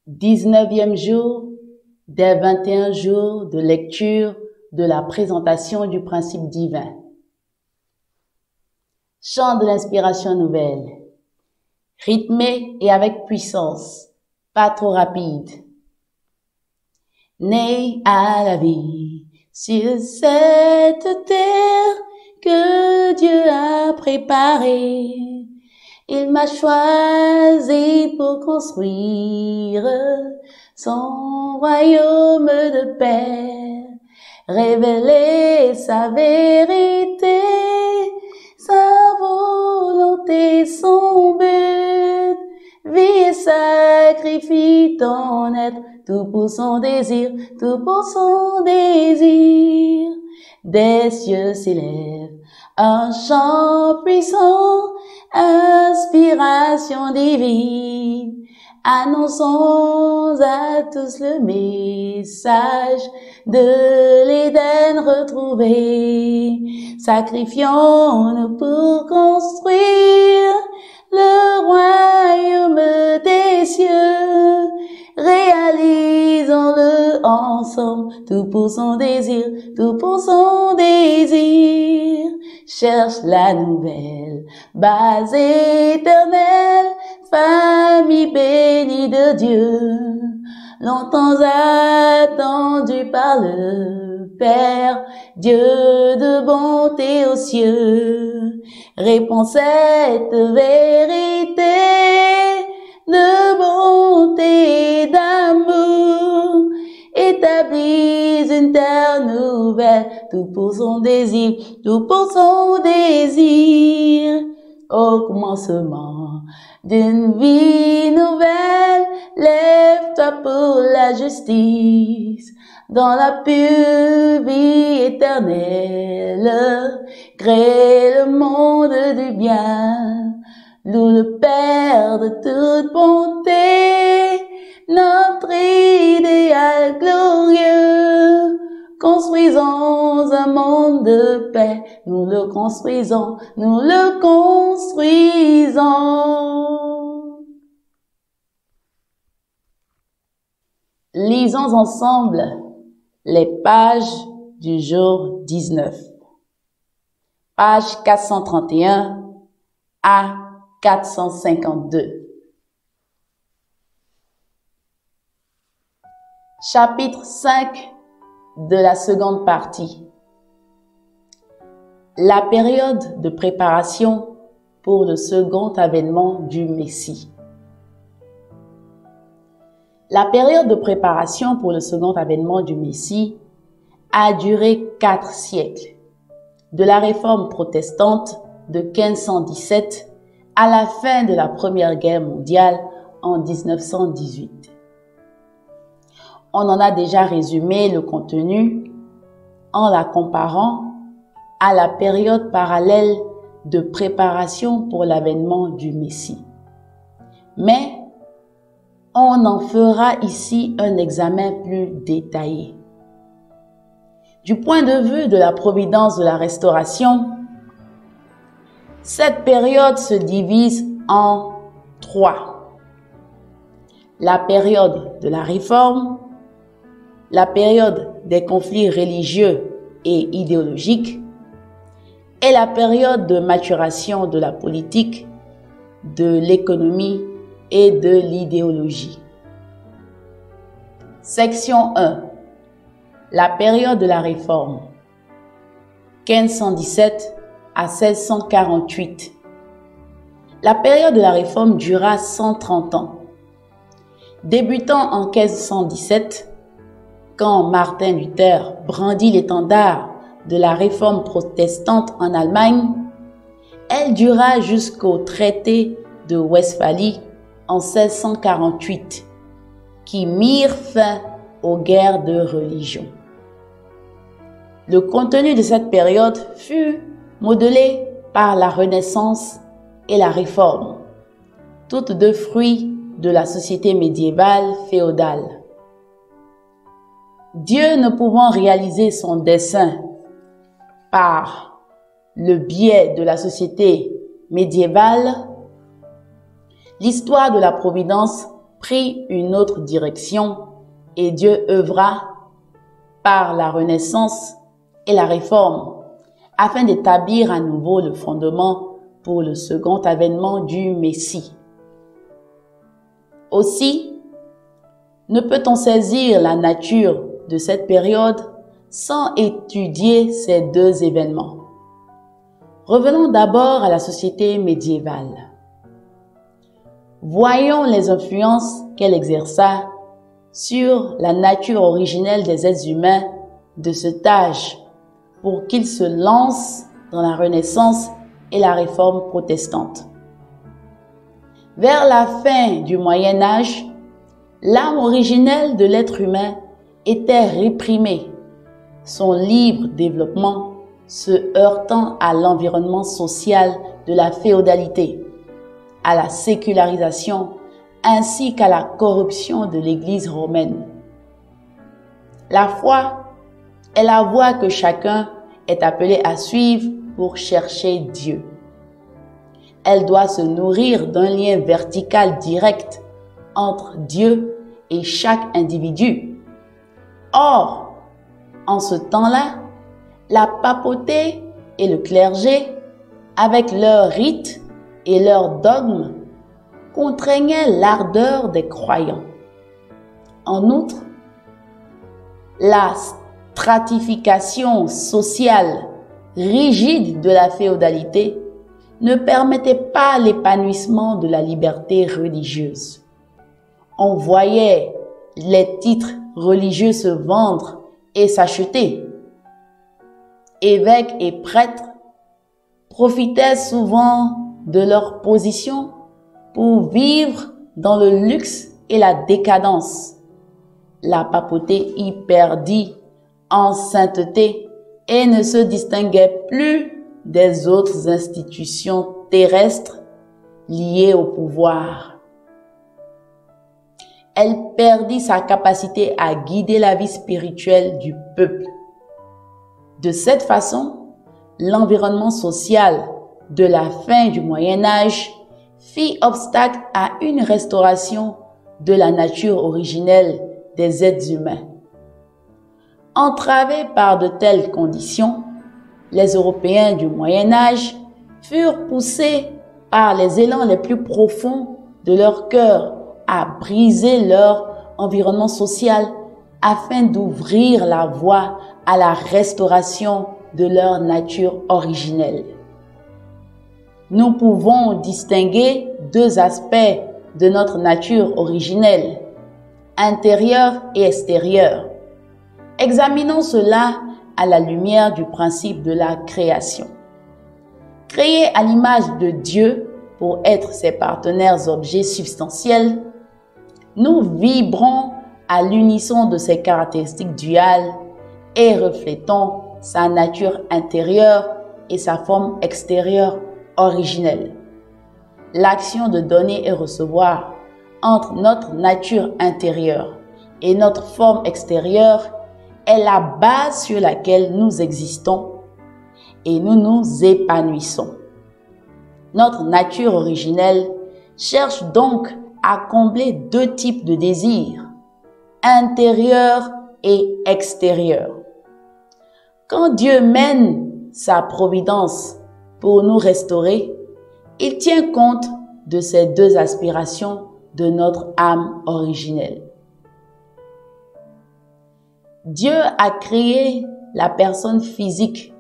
19e jour des 21 jours de lecture de la présentation du principe divin. Chant de l'inspiration nouvelle, rythmé et avec puissance, pas trop rapide. Né à la vie sur cette terre que Dieu a préparée, il m'a choisi pour construire son royaume de paix, révéler sa vérité, sa volonté, son but, vie et sacrifie ton être, tout pour son désir, tout pour son désir. Des cieux s'élève un chant puissant, inspiration divine. Annonçons à tous le message de l'Éden retrouvé. Sacrifions-nous pour construire le royaume des cieux. Réalisons-le ensemble, tout pour son désir, tout pour son désir. Cherche la nouvelle base éternelle, famille bénie de Dieu, longtemps attendue par le Père, Dieu de bonté aux cieux. Réponds cette vérité de bonté et d'amour, établis une terre nouvelle, tout pour son désir, tout pour son désir. Au commencement d'une vie nouvelle, lève-toi pour la justice, dans la pure vie éternelle, crée le monde du bien. Loue le Père de toute bonté, notre idéal glorieux. Construisons un monde de paix, nous le construisons, nous le construisons. Lisons ensemble les pages du jour 19. Page 431 à 452. Chapitre 5 de la seconde partie. La période de préparation pour le second avènement du Messie. La période de préparation pour le second avènement du Messie a duré 4 siècles, de la réforme protestante de 1517 à la fin de la Première Guerre mondiale en 1918. On en a déjà résumé le contenu en la comparant à la période parallèle de préparation pour l'avènement du Messie. Mais on en fera ici un examen plus détaillé. Du point de vue de la providence de la restauration, cette période se divise en 3. La période de la réforme, la période des conflits religieux et idéologiques et la période de maturation de la politique, de l'économie et de l'idéologie. Section 1. La période de la réforme, 1517 à 1648. La période de la réforme dura 130 ans. Débutant en 1517, quand Martin Luther brandit l'étendard de la réforme protestante en Allemagne, elle dura jusqu'au traité de Westphalie en 1648, qui mirent fin aux guerres de religion. Le contenu de cette période fut modelé par la Renaissance et la Réforme, toutes deux fruits de la société médiévale féodale. Dieu ne pouvant réaliser son dessein par le biais de la société médiévale, l'histoire de la providence prit une autre direction et Dieu œuvra par la Renaissance et la Réforme afin d'établir à nouveau le fondement pour le second avènement du Messie. Aussi, ne peut-on saisir la nature de cette période sans étudier ces deux événements. Revenons d'abord à la société médiévale. Voyons les influences qu'elle exerça sur la nature originelle des êtres humains de cet âge pour qu'ils se lancent dans la Renaissance et la Réforme protestante. Vers la fin du Moyen Âge, l'âme originelle de l'être humain était réprimée, son libre développement se heurtant à l'environnement social de la féodalité, à la sécularisation ainsi qu'à la corruption de l'Église romaine. La foi est la voie que chacun est appelé à suivre pour chercher Dieu. Elle doit se nourrir d'un lien vertical direct entre Dieu et chaque individu. Or, en ce temps-là, la papauté et le clergé, avec leurs rites et leurs dogmes, contraignaient l'ardeur des croyants. En outre, la stratification sociale rigide de la féodalité ne permettait pas l'épanouissement de la liberté religieuse. On voyait les titres religieux se vendre et s'acheter. Évêques et prêtres profitaient souvent de leur position pour vivre dans le luxe et la décadence. La papauté y perdit en sainteté et ne se distinguait plus des autres institutions terrestres liées au pouvoir. Elle perdit sa capacité à guider la vie spirituelle du peuple. De cette façon, l'environnement social de la fin du Moyen Âge fit obstacle à une restauration de la nature originelle des êtres humains. Entravés par de telles conditions, les Européens du Moyen Âge furent poussés par les élans les plus profonds de leur cœur à briser leur environnement social afin d'ouvrir la voie à la restauration de leur nature originelle. Nous pouvons distinguer deux aspects de notre nature originelle, intérieure et extérieure. Examinons cela à la lumière du principe de la création. Créés à l'image de Dieu pour être ses partenaires objets substantiels, nous vibrons à l'unisson de ses caractéristiques duales et reflétons sa nature intérieure et sa forme extérieure originelle. L'action de donner et recevoir entre notre nature intérieure et notre forme extérieure est la base sur laquelle nous existons et nous nous épanouissons. Notre nature originelle cherche donc à combler deux types de désirs, intérieur et extérieur. Quand Dieu mène sa providence pour nous restaurer, il tient compte de ces deux aspirations de notre âme originelle. Dieu a créé la personne physique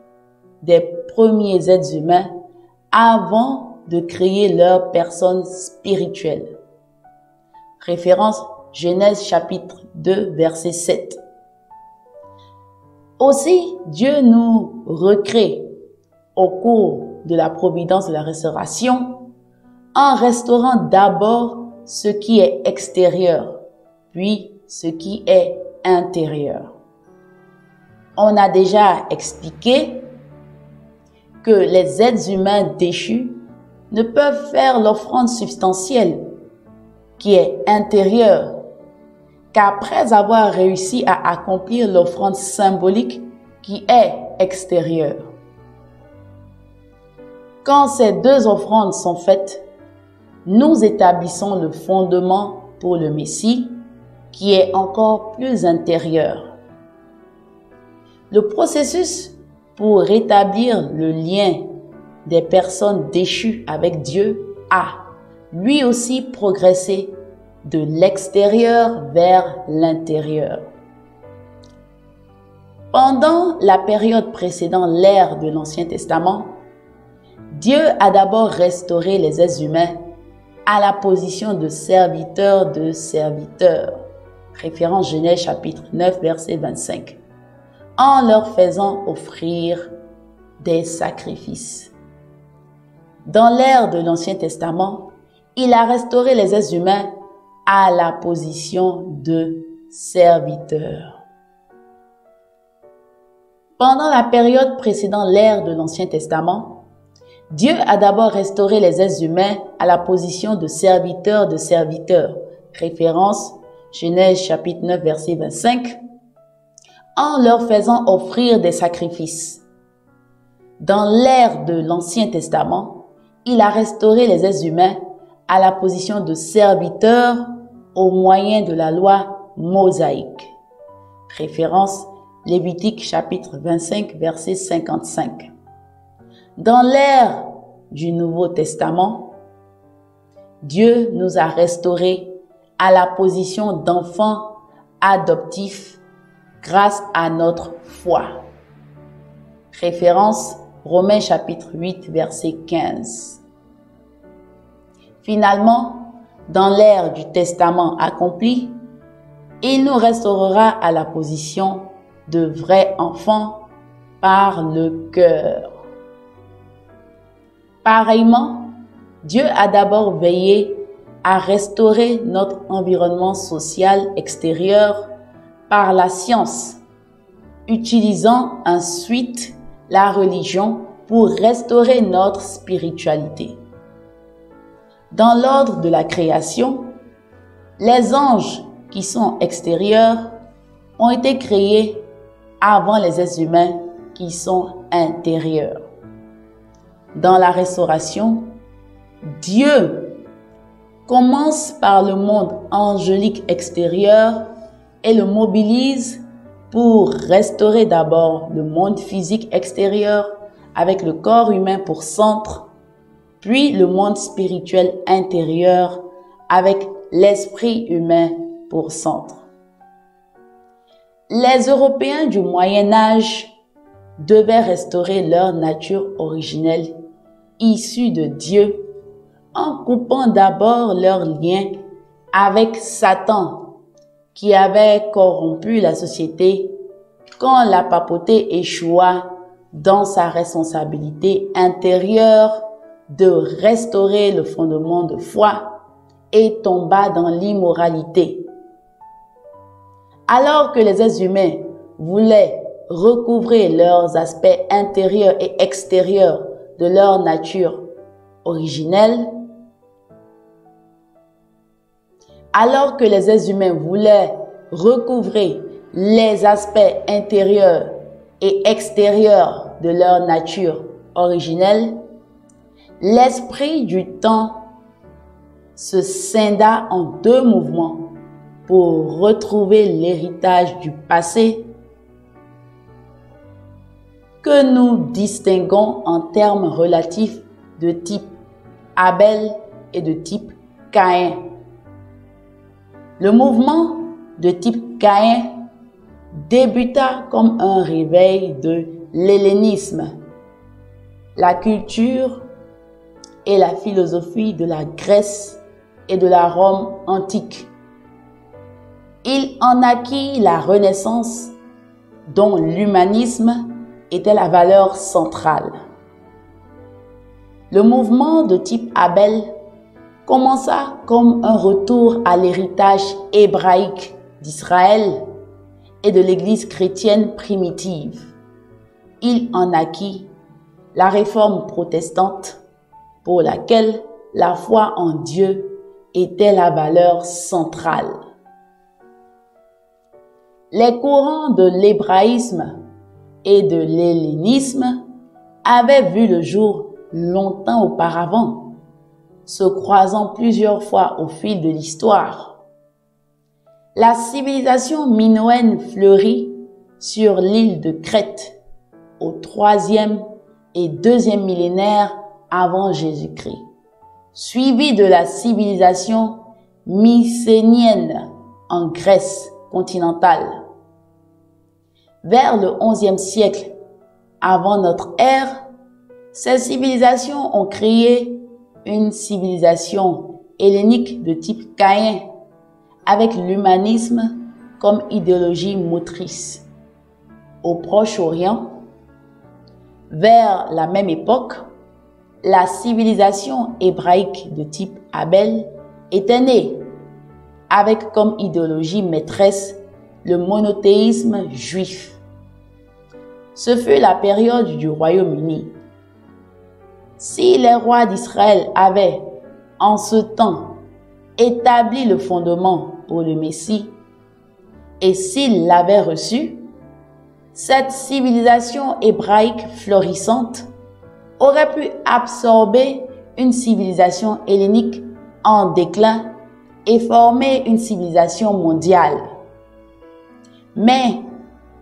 des premiers êtres humains avant de créer leur personne spirituelle. Référence Genèse chapitre 2 verset 7. Aussi, Dieu nous recrée au cours de la providence de la restauration en restaurant d'abord ce qui est extérieur, puis ce qui est intérieur. On a déjà expliqué que les êtres humains déchus ne peuvent faire l'offrande substantielle qui est intérieure qu'après avoir réussi à accomplir l'offrande symbolique qui est extérieure. Quand ces deux offrandes sont faites, nous établissons le fondement pour le Messie qui est encore plus intérieur. Le processus pour rétablir le lien des personnes déchues avec Dieu a, lui aussi, progressé de l'extérieur vers l'intérieur. Pendant la période précédant l'ère de l'Ancien Testament, Dieu a d'abord restauré les êtres humains à la position de serviteurs de serviteurs, référence Genèse chapitre 9, verset 25, en leur faisant offrir des sacrifices. Dans l'ère de l'Ancien Testament, il a restauré les êtres humains à la position de serviteurs. Pendant la période précédant l'ère de l'Ancien Testament, Dieu a d'abord restauré les êtres humains à la position de serviteurs, référence Genèse chapitre 9 verset 25, en leur faisant offrir des sacrifices. Dans l'ère de l'Ancien Testament, il a restauré les êtres humains à la position de serviteurs au moyen de la loi mosaïque. Référence Lévitique chapitre 25 verset 55. Dans l'ère du Nouveau Testament, Dieu nous a restaurés à la position d'enfants adoptifs grâce à notre foi. Référence Romains chapitre 8 verset 15. Finalement, dans l'ère du Testament accompli, il nous restaurera à la position de vrais enfants par le cœur. Pareillement, Dieu a d'abord veillé à restaurer notre environnement social extérieur par la science, utilisant ensuite la religion pour restaurer notre spiritualité. Dans l'ordre de la création, les anges qui sont extérieurs ont été créés avant les êtres humains qui sont intérieurs. Dans la restauration, Dieu commence par le monde angélique extérieur et le mobilise pour restaurer d'abord le monde physique extérieur avec le corps humain pour centre, puis le monde spirituel intérieur avec l'esprit humain pour centre. Les Européens du Moyen Âge devaient restaurer leur nature originelle issue de Dieu en coupant d'abord leur lien avec Satan qui avait corrompu la société quand la papauté échoua dans sa responsabilité intérieure de restaurer le fondement de foi et tomba dans l'immoralité. Alors que les êtres humains voulaient recouvrer leurs aspects intérieurs et extérieurs de leur nature originelle, alors que les êtres humains voulaient recouvrer les aspects intérieurs et extérieurs de leur nature originelle, l'esprit du temps se scinda en deux mouvements pour retrouver l'héritage du passé que nous distinguons en termes relatifs de type Abel et de type Caïn. Le mouvement de type Caïn débuta comme un réveil de l'hellénisme, la culture et la philosophie de la Grèce et de la Rome antique. Il en naquit la Renaissance dont l'humanisme était la valeur centrale. Le mouvement de type Abel commença comme un retour à l'héritage hébraïque d'Israël et de l'Église chrétienne primitive. Il en naquit la réforme protestante pour laquelle la foi en Dieu était la valeur centrale. Les courants de l'hébraïsme et de l'hellénisme avaient vu le jour longtemps auparavant, se croisant plusieurs fois au fil de l'histoire. La civilisation minoenne fleurit sur l'île de Crète au 3e et 2e millénaire avant Jésus-Christ, suivie de la civilisation mycénienne en Grèce continentale. Vers le 11e siècle avant notre ère, ces civilisations ont créé une civilisation hellénique de type caïn, avec l'humanisme comme idéologie motrice. Au Proche-Orient, vers la même époque, la civilisation hébraïque de type Abel était née, avec comme idéologie maîtresse le monothéisme juif. Ce fut la période du Royaume-Uni. Si les rois d'Israël avaient, en ce temps, établi le fondement pour le Messie, et s'ils l'avaient reçu, cette civilisation hébraïque florissante aurait pu absorber une civilisation hellénique en déclin et former une civilisation mondiale. Mais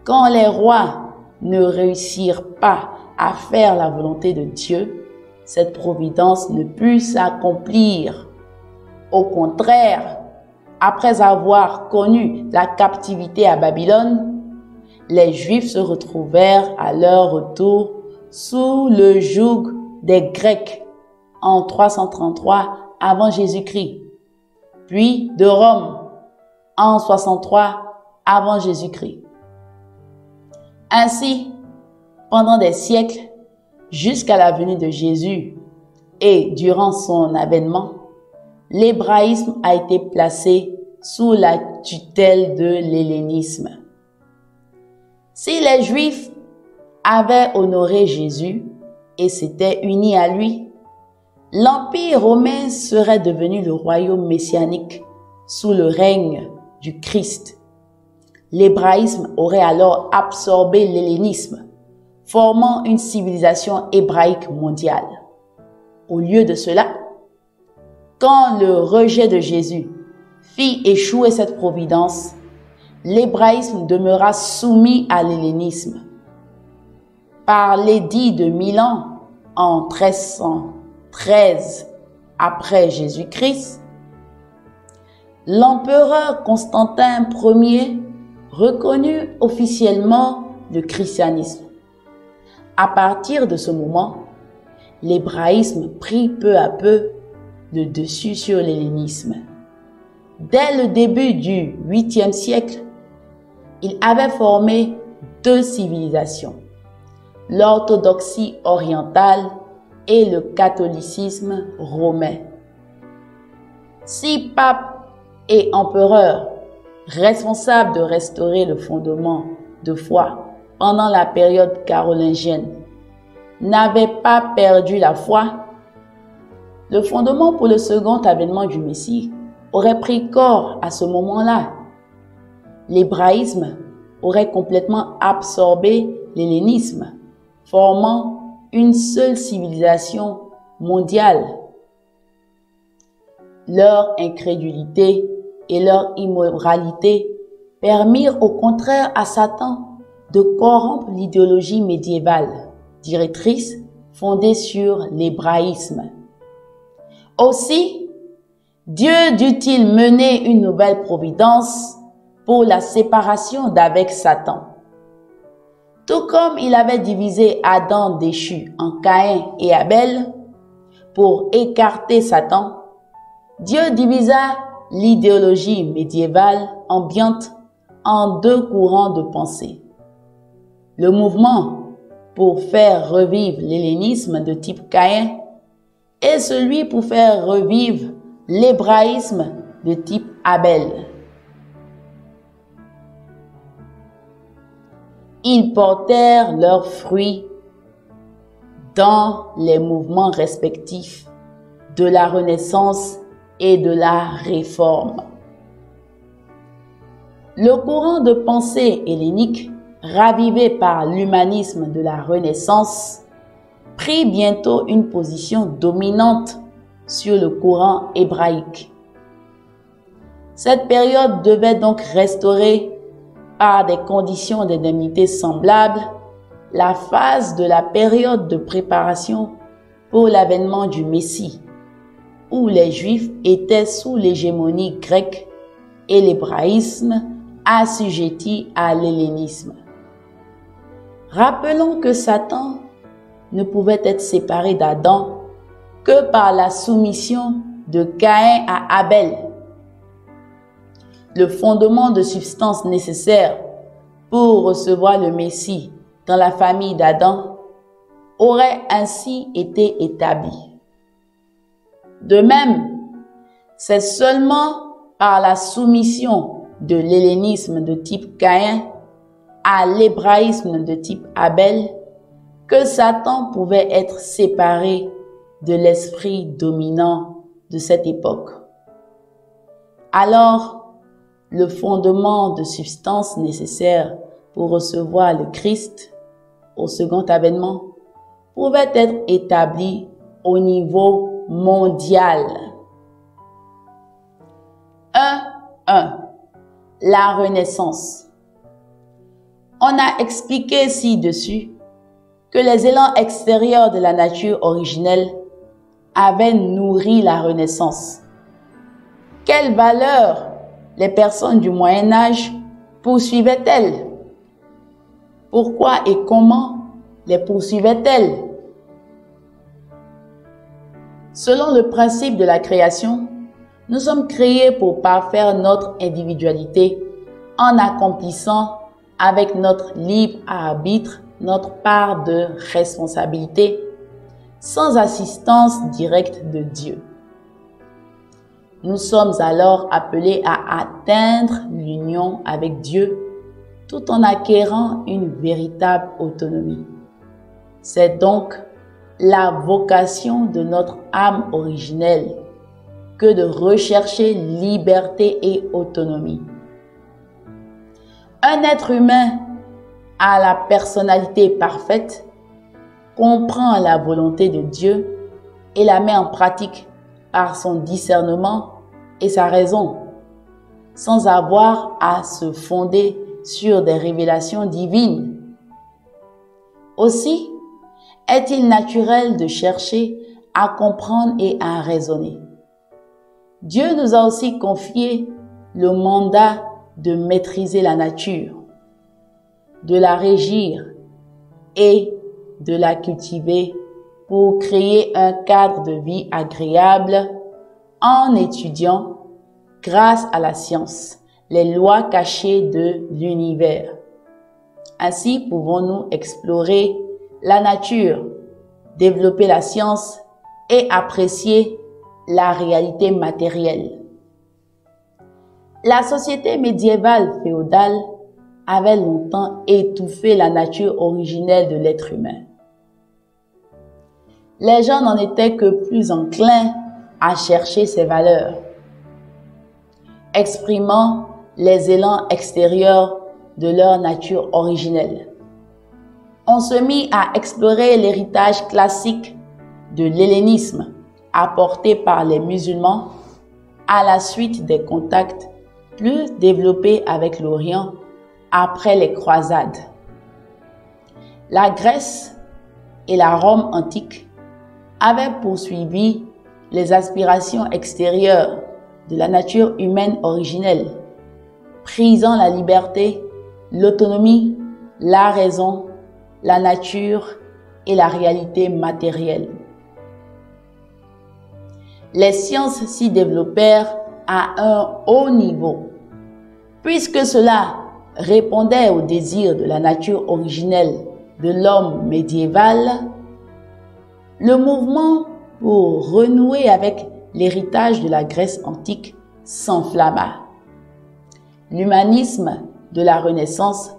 quand les rois ne réussirent pas à faire la volonté de Dieu, cette providence ne put s'accomplir. Au contraire, après avoir connu la captivité à Babylone, les Juifs se retrouvèrent à leur retour sous le joug des Grecs en 333 avant Jésus-Christ, puis de Rome en 63 avant Jésus-Christ. Ainsi, pendant des siècles, jusqu'à la venue de Jésus et durant son avènement, l'hébraïsme a été placé sous la tutelle de l'hellénisme. Si les Juifs avaient honoré Jésus et s'étaient unis à lui, l'Empire romain serait devenu le royaume messianique sous le règne du Christ. L'hébraïsme aurait alors absorbé l'hellénisme, formant une civilisation hébraïque mondiale. Au lieu de cela, quand le rejet de Jésus fit échouer cette providence, l'hébraïsme demeura soumis à l'hellénisme. Par l'édit de Milan en 1313 après Jésus-Christ, l'empereur Constantin Ier reconnut officiellement le christianisme. À partir de ce moment, l'hébraïsme prit peu à peu le dessus sur l'hellénisme. Dès le début du 8e siècle, il avait formé deux civilisations, l'orthodoxie orientale et le catholicisme romain. Six papes et empereurs responsables de restaurer le fondement de foi pendant la période carolingienne n'avaient pas perdu la foi, le fondement pour le second avènement du Messie aurait pris corps à ce moment-là. L'hébraïsme aurait complètement absorbé l'hellénisme, formant une seule civilisation mondiale. Leur incrédulité et leur immoralité permirent au contraire à Satan de corrompre l'idéologie médiévale, directrice fondée sur l'hébraïsme. Aussi, Dieu dut-il mener une nouvelle providence pour la séparation d'avec Satan. Tout comme il avait divisé Adam déchu en Caïn et Abel pour écarter Satan, Dieu divisa l'idéologie médiévale ambiante en deux courants de pensée. Le mouvement pour faire revivre l'hellénisme de type Caïn et celui pour faire revivre l'hébraïsme de type Abel. Ils portèrent leurs fruits dans les mouvements respectifs de la Renaissance et de la Réforme. Le courant de pensée hellénique, ravivé par l'humanisme de la Renaissance, prit bientôt une position dominante sur le courant hébraïque. Cette période devait donc restaurer, par des conditions d'indemnité semblables, la phase de la période de préparation pour l'avènement du Messie, où les Juifs étaient sous l'hégémonie grecque et l'hébraïsme assujetti à l'hellénisme. Rappelons que Satan ne pouvait être séparé d'Adam que par la soumission de Caïn à Abel. Le fondement de substance nécessaire pour recevoir le Messie dans la famille d'Adam aurait ainsi été établi. De même, c'est seulement par la soumission de l'hellénisme de type Caïn à l'hébraïsme de type Abel que Satan pouvait être séparé de l'esprit dominant de cette époque. Alors, le fondement de substance nécessaire pour recevoir le Christ au second avènement pouvait être établi au niveau mondial. 1. La Renaissance. On a expliqué ci-dessus que les élans extérieurs de la nature originelle avaient nourri la Renaissance. Quelle valeur les personnes du Moyen Âge poursuivaient-elles? Pourquoi et comment les poursuivaient-elles? Selon le principe de la création, nous sommes créés pour parfaire notre individualité en accomplissant avec notre libre arbitre notre part de responsabilité sans assistance directe de Dieu. Nous sommes alors appelés à atteindre l'union avec Dieu tout en acquérant une véritable autonomie. C'est donc la vocation de notre âme originelle que de rechercher liberté et autonomie. Un être humain à la personnalité parfaite comprend la volonté de Dieu et la met en pratique par son discernement et sa raison, sans avoir à se fonder sur des révélations divines. Aussi, est-il naturel de chercher à comprendre et à raisonner. Dieu nous a aussi confié le mandat de maîtriser la nature, de la régir et de la cultiver pour créer un cadre de vie agréable en étudiant, grâce à la science, les lois cachées de l'univers. Ainsi pouvons-nous explorer la nature, développer la science et apprécier la réalité matérielle. La société médiévale féodale avait longtemps étouffé la nature originelle de l'être humain. Les gens n'en étaient que plus enclins à chercher ces valeurs, exprimant les élans extérieurs de leur nature originelle. On se mit à explorer l'héritage classique de l'hellénisme apporté par les musulmans à la suite des contacts plus développés avec l'Orient après les croisades. La Grèce et la Rome antique avaient poursuivi les aspirations extérieures de la nature humaine originelle, prisant la liberté, l'autonomie, la raison, la nature et la réalité matérielle. Les sciences s'y développèrent à un haut niveau, puisque cela répondait aux désirs de la nature originelle de l'homme médiéval. Le mouvement pour renouer avec l'héritage de la Grèce antique s'enflamma. L'humanisme de la Renaissance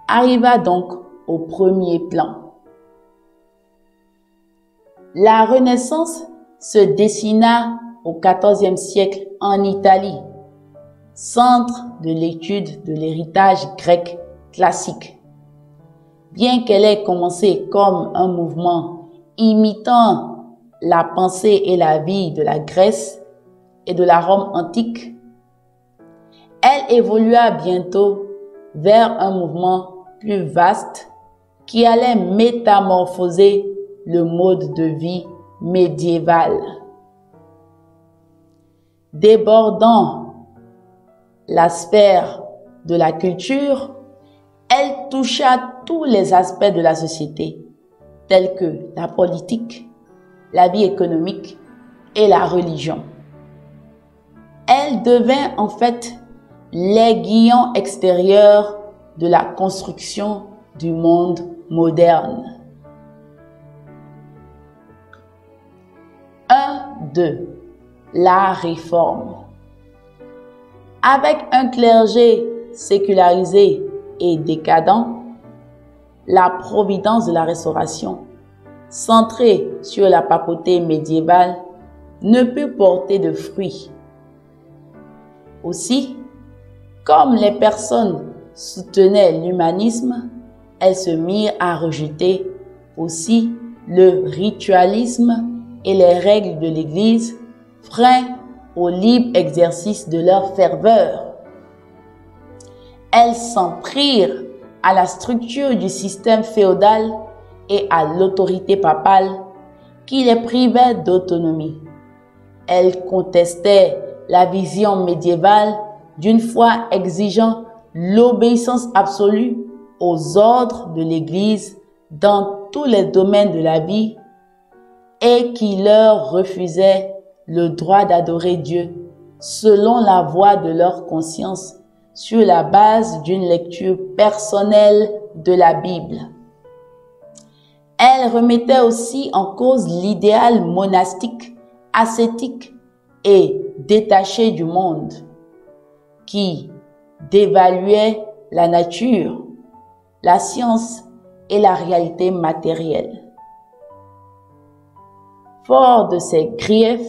arriva donc au premier plan. La Renaissance se dessina au XIVe siècle en Italie, centre de l'étude de l'héritage grec classique. Bien qu'elle ait commencé comme un mouvement imitant la pensée et la vie de la Grèce et de la Rome antique, Elle évolua bientôt vers un mouvement plus vaste qui allait métamorphoser le mode de vie médiéval. Débordant la sphère de la culture, elle toucha tous les aspects de la société, tels que la politique, la vie économique et la religion. Elle devint en fait l'aiguillon extérieur de la construction du monde moderne. 2. La réforme. Avec un clergé sécularisé et décadent, la providence de la restauration, centrée sur la papauté médiévale, ne put porter de fruits. Aussi, comme les personnes soutenaient l'humanisme, elles se mirent à rejeter aussi le ritualisme et les règles de l'Église, frein au libre exercice de leur ferveur. Elles s'en prirent à la structure du système féodal et à l'autorité papale qui les privait d'autonomie. Elles contestaient la vision médiévale d'une foi exigeant l'obéissance absolue aux ordres de l'Église dans tous les domaines de la vie et qui leur refusait le droit d'adorer Dieu selon la voie de leur conscience sur la base d'une lecture personnelle de la Bible. Elle remettait aussi en cause l'idéal monastique, ascétique et détaché du monde, qui dévaluait la nature, la science et la réalité matérielle. Fort de ces griefs,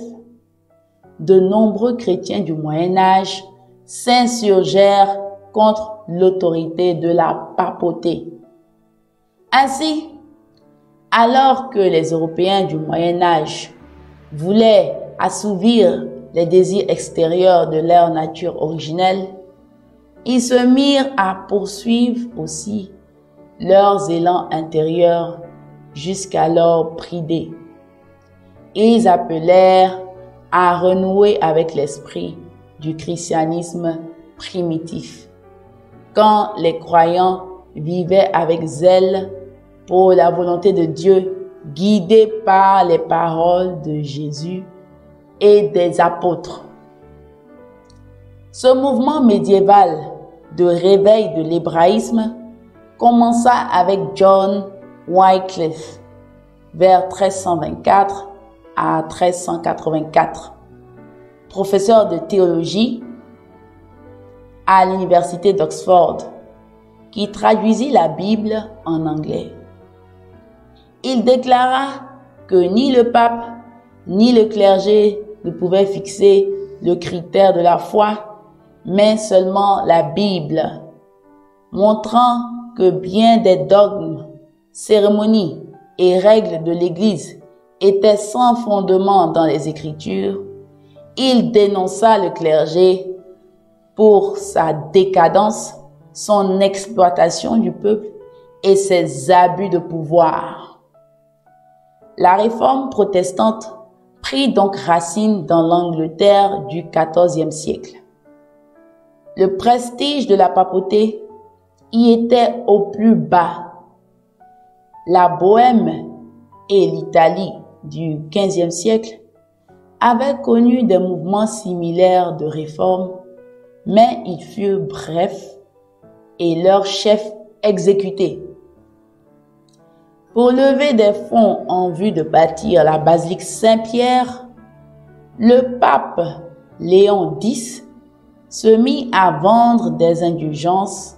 de nombreux chrétiens du Moyen Âge s'insurgèrent contre l'autorité de la papauté. Ainsi, alors que les Européens du Moyen Âge voulaient assouvir les désirs extérieurs de leur nature originelle, ils se mirent à poursuivre aussi leurs élans intérieurs jusqu'alors bridés. Ils appelèrent à renouer avec l'esprit du christianisme primitif, quand les croyants vivaient avec zèle pour la volonté de Dieu, guidés par les paroles de Jésus et des apôtres. Ce mouvement médiéval de réveil de l'hébraïsme commença avec John Wycliffe vers 1324 à 1384, professeur de théologie à l'université d'Oxford, qui traduisit la Bible en anglais. Il déclara que ni le pape ni le clergé ne pouvaient fixer le critère de la foi, mais seulement la Bible, montrant que bien des dogmes, cérémonies et règles de l'Église étaient sans fondement dans les Écritures. Il dénonça le clergé pour sa décadence, son exploitation du peuple et ses abus de pouvoir. La réforme protestante prit donc racine dans l'Angleterre du XIVe siècle. Le prestige de la papauté y était au plus bas. La Bohême et l'Italie du XVe siècle avaient connu des mouvements similaires de réforme, mais ils furent brefs et leurs chefs exécutés. Pour lever des fonds en vue de bâtir la basilique Saint-Pierre, le pape Léon X se mit à vendre des indulgences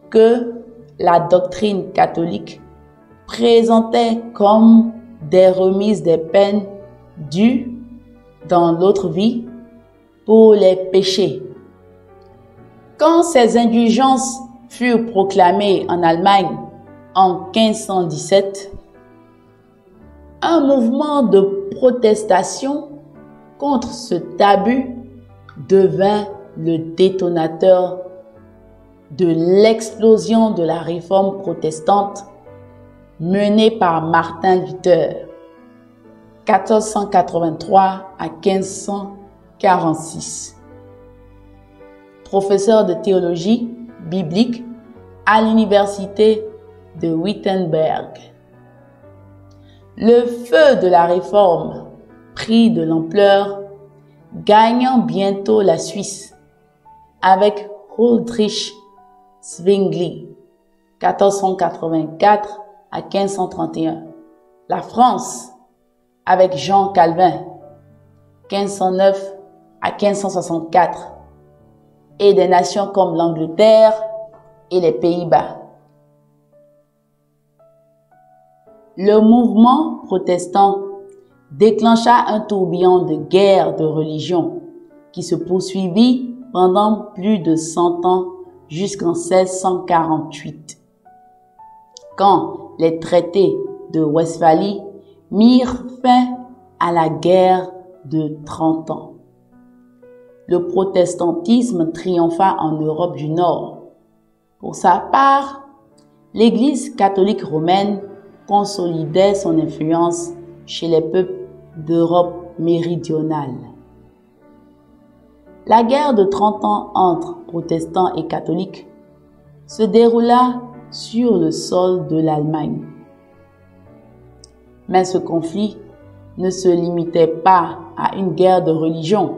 que la doctrine catholique présentait comme des remises des peines dues dans l'autre vie pour les péchés. Quand ces indulgences furent proclamées en Allemagne en 1517, un mouvement de protestation contre ce tabou devint le détonateur de l'explosion de la réforme protestante menée par Martin Luther, 1483 à 1546. Professeur de théologie biblique à l'université de Wittenberg. Le feu de la réforme prit de l'ampleur, gagnant bientôt la Suisse avec Huldrych Zwingli, 1484 à 1531. La France avec Jean Calvin, 1509 à 1564. Et des nations comme l'Angleterre et les Pays-Bas. Le mouvement protestant déclencha un tourbillon de guerre de religion qui se poursuivit pendant plus de 100 ans jusqu'en 1648, quand les traités de Westphalie mirent fin à la guerre de 30 ans. Le protestantisme triompha en Europe du Nord. Pour sa part, l'Église catholique romaine consolidait son influence chez les peuples d'Europe méridionale. La guerre de 30 ans entre protestants et catholiques se déroula sur le sol de l'Allemagne. Mais ce conflit ne se limitait pas à une guerre de religion.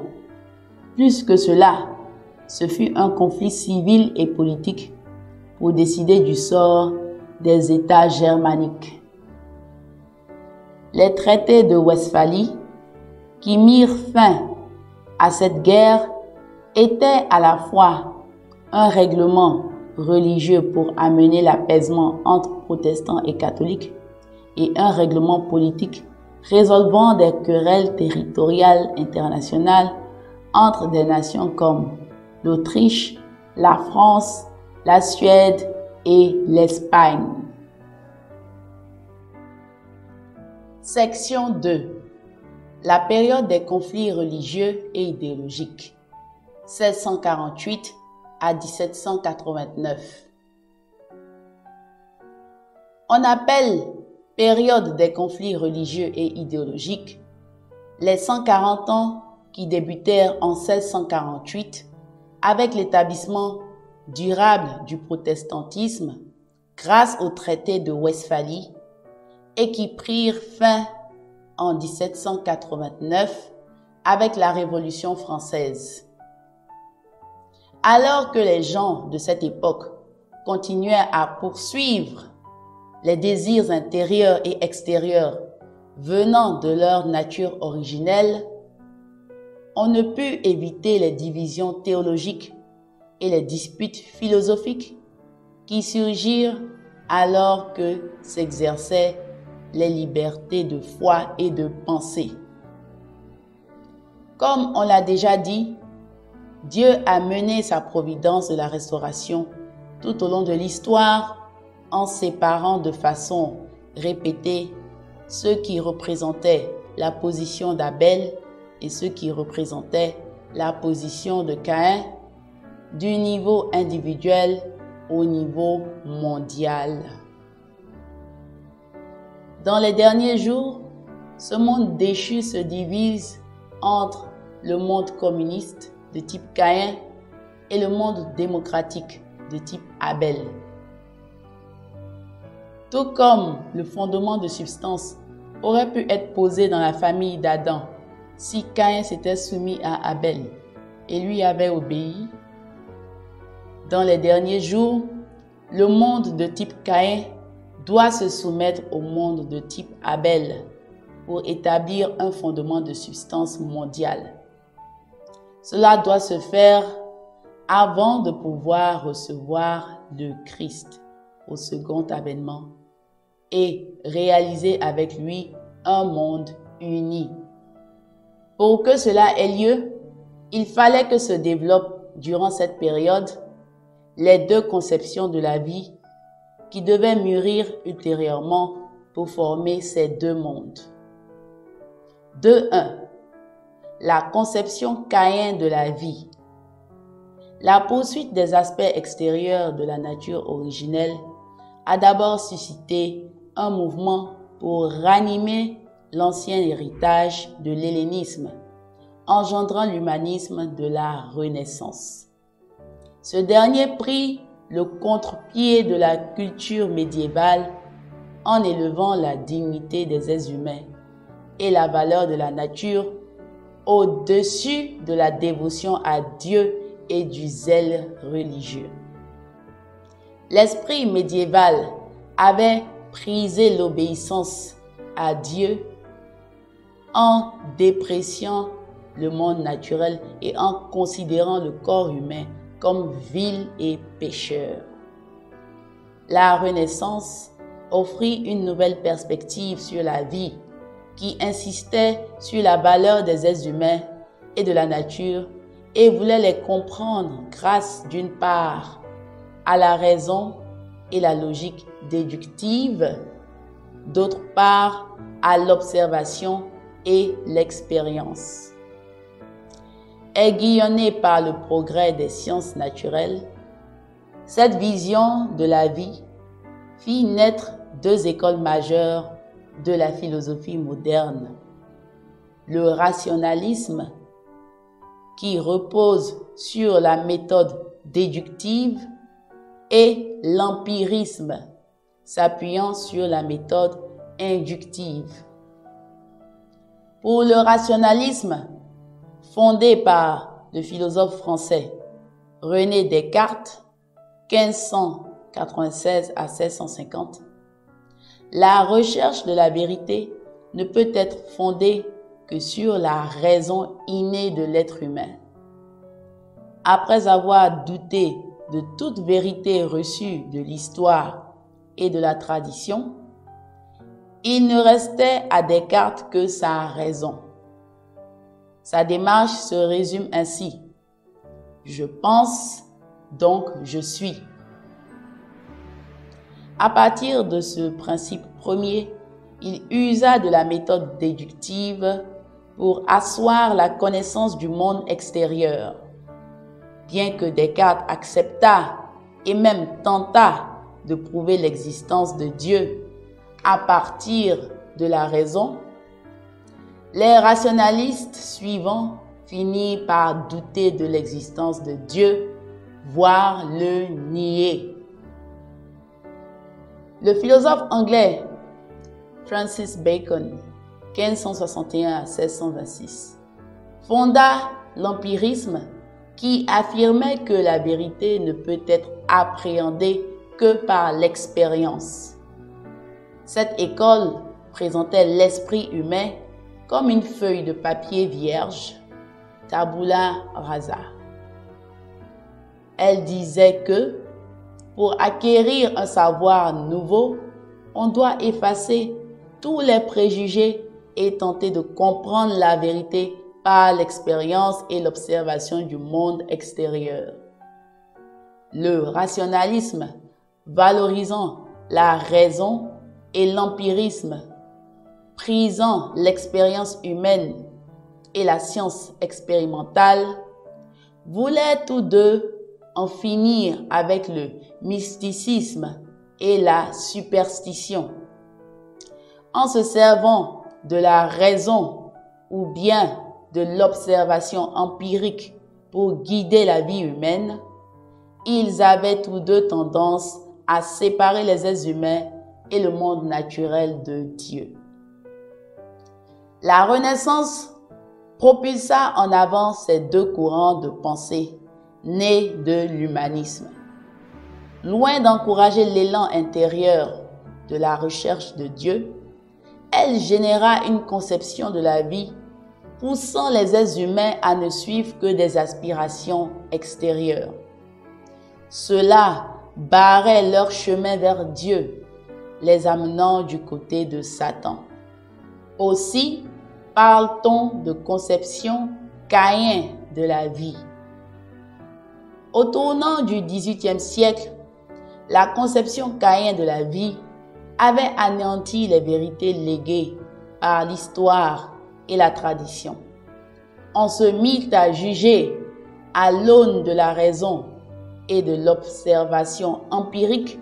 Plus que cela, ce fut un conflit civil et politique pour décider du sort des États germaniques. Les traités de Westphalie, qui mirent fin à cette guerre, étaient à la fois un règlement religieux pour amener l'apaisement entre protestants et catholiques et un règlement politique résolvant des querelles territoriales internationales entre des nations comme l'Autriche, la France, la Suède et l'Espagne. Section 2. La période des conflits religieux et idéologiques, 1648 à 1789. On appelle période des conflits religieux et idéologiques les 140 ans qui débutèrent en 1648 avec l'établissement durable du protestantisme grâce au traité de Westphalie et qui prirent fin en 1789 avec la Révolution française. Alors que les gens de cette époque continuaient à poursuivre les désirs intérieurs et extérieurs venant de leur nature originelle, on ne put éviter les divisions théologiques et les disputes philosophiques qui surgirent alors que s'exerçaient les libertés de foi et de pensée. Comme on l'a déjà dit, Dieu a mené sa providence de la restauration tout au long de l'histoire en séparant de façon répétée ceux qui représentaient la position d'Abel et ceux qui représentaient la position de Caïn du niveau individuel au niveau mondial. Dans les derniers jours, ce monde déchu se divise entre le monde communiste de type Caïn et le monde démocratique de type Abel. Tout comme le fondement de substance aurait pu être posé dans la famille d'Adam si Caïn s'était soumis à Abel et lui avait obéi, dans les derniers jours, le monde de type Caïn doit se soumettre au monde de type Abel pour établir un fondement de substance mondiale. Cela doit se faire avant de pouvoir recevoir le Christ au second avènement et réaliser avec lui un monde uni. Pour que cela ait lieu, il fallait que se développent durant cette période les deux conceptions de la vie qui devaient mûrir ultérieurement pour former ces deux mondes. De 1. La conception Caïn de la vie. La poursuite des aspects extérieurs de la nature originelle a d'abord suscité un mouvement pour ranimer l'ancien héritage de l'hellénisme, engendrant l'humanisme de la Renaissance. Ce dernier prit le contre-pied de la culture médiévale en élevant la dignité des êtres humains et la valeur de la nature au-dessus de la dévotion à Dieu et du zèle religieux. L'esprit médiéval avait prisé l'obéissance à Dieu en dépréciant le monde naturel et en considérant le corps humain comme vil et pécheur. La Renaissance offrit une nouvelle perspective sur la vie qui insistait sur la valeur des êtres humains et de la nature et voulait les comprendre grâce d'une part à la raison et la logique déductive, d'autre part à l'observation et l'expérience. Aiguillonnée par le progrès des sciences naturelles, cette vision de la vie fit naître deux écoles majeures de la philosophie moderne. Le rationalisme, qui repose sur la méthode déductive, et l'empirisme, s'appuyant sur la méthode inductive. Pour le rationalisme, fondé par le philosophe français René Descartes, 1596 à 1650, la recherche de la vérité ne peut être fondée que sur la raison innée de l'être humain. Après avoir douté de toute vérité reçue de l'histoire et de la tradition, il ne restait à Descartes que sa raison. Sa démarche se résume ainsi: je pense, donc je suis. À partir de ce principe premier, il usa de la méthode déductive pour asseoir la connaissance du monde extérieur. Bien que Descartes accepta et même tenta de prouver l'existence de Dieu à partir de la raison, les rationalistes suivants finirent par douter de l'existence de Dieu, voire le nier. Le philosophe anglais Francis Bacon, 1561 à 1626, fonda l'empirisme qui affirmait que la vérité ne peut être appréhendée que par l'expérience. Cette école présentait l'esprit humain comme une feuille de papier vierge, tabula rasa. Elle disait que pour acquérir un savoir nouveau, on doit effacer tous les préjugés et tenter de comprendre la vérité par l'expérience et l'observation du monde extérieur. Le rationalisme, valorisant la raison, et l'empirisme, prisant l'expérience humaine et la science expérimentale, voulaient tous deux en finir avec le mysticisme et la superstition. En se servant de la raison ou bien de l'observation empirique pour guider la vie humaine, ils avaient tous deux tendance à séparer les êtres humains et le monde naturel de Dieu. La Renaissance propulsa en avant ces deux courants de pensée nés de l'humanisme. Loin d'encourager l'élan intérieur de la recherche de Dieu, elle généra une conception de la vie poussant les êtres humains à ne suivre que des aspirations extérieures. Cela barrait leur chemin vers Dieu, les amenant du côté de Satan. Aussi parle-t-on de conception Caïn de la vie. Au tournant du XVIIIe siècle, la conception Caïn de la vie avait anéanti les vérités léguées par l'histoire et la tradition. On se mit à juger à l'aune de la raison et de l'observation empirique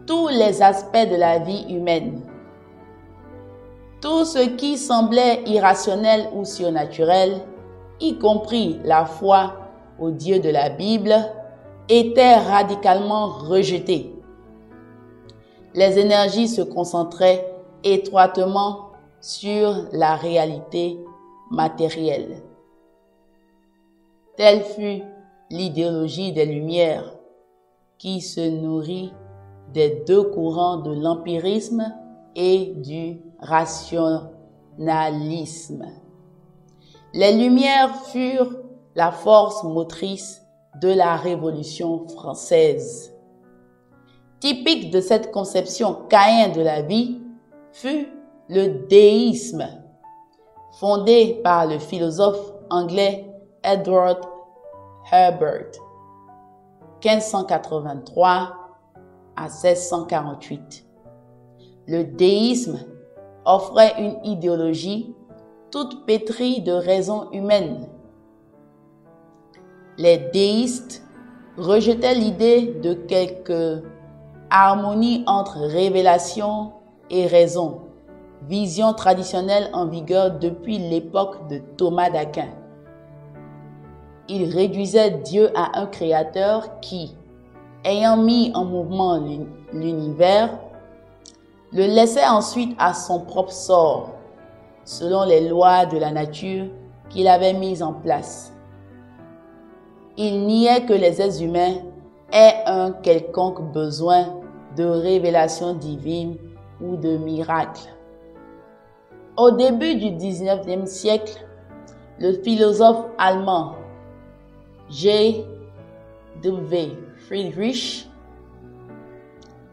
tous les aspects de la vie humaine. Tout ce qui semblait irrationnel ou surnaturel, y compris la foi au Dieu de la Bible, était radicalement rejeté. Les énergies se concentraient étroitement sur la réalité matérielle. Telle fut l'idéologie des Lumières, qui se nourrit des deux courants de l'empirisme et du rationalisme. Les Lumières furent la force motrice de la Révolution française. Typique de cette conception caïenne de la vie fut le déisme, fondé par le philosophe anglais Edward Herbert, 1583 à 1648. Le déisme offrait une idéologie toute pétrie de raison humaine. Les déistes rejetaient l'idée de quelque harmonie entre révélation et raison, vision traditionnelle en vigueur depuis l'époque de Thomas d'Aquin. Ils réduisaient Dieu à un créateur qui, ayant mis en mouvement l'univers, le laissait ensuite à son propre sort, selon les lois de la nature qu'il avait mises en place. Ils niaient que les êtres humains aient un quelconque besoin de révélation divine ou de miracle. Au début du XIXe siècle, le philosophe allemand J. W. Friedrich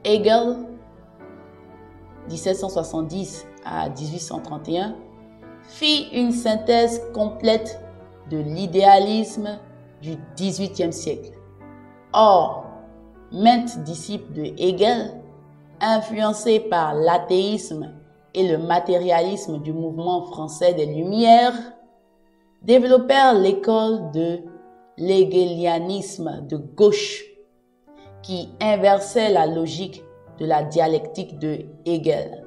Hegel, 1770 à 1831, fit une synthèse complète de l'idéalisme du XVIIIe siècle. Or, maintes disciples de Hegel, influencés par l'athéisme et le matérialisme du mouvement français des Lumières, développèrent l'école de l'hégélianisme de gauche, qui inversait la logique de la dialectique de Hegel.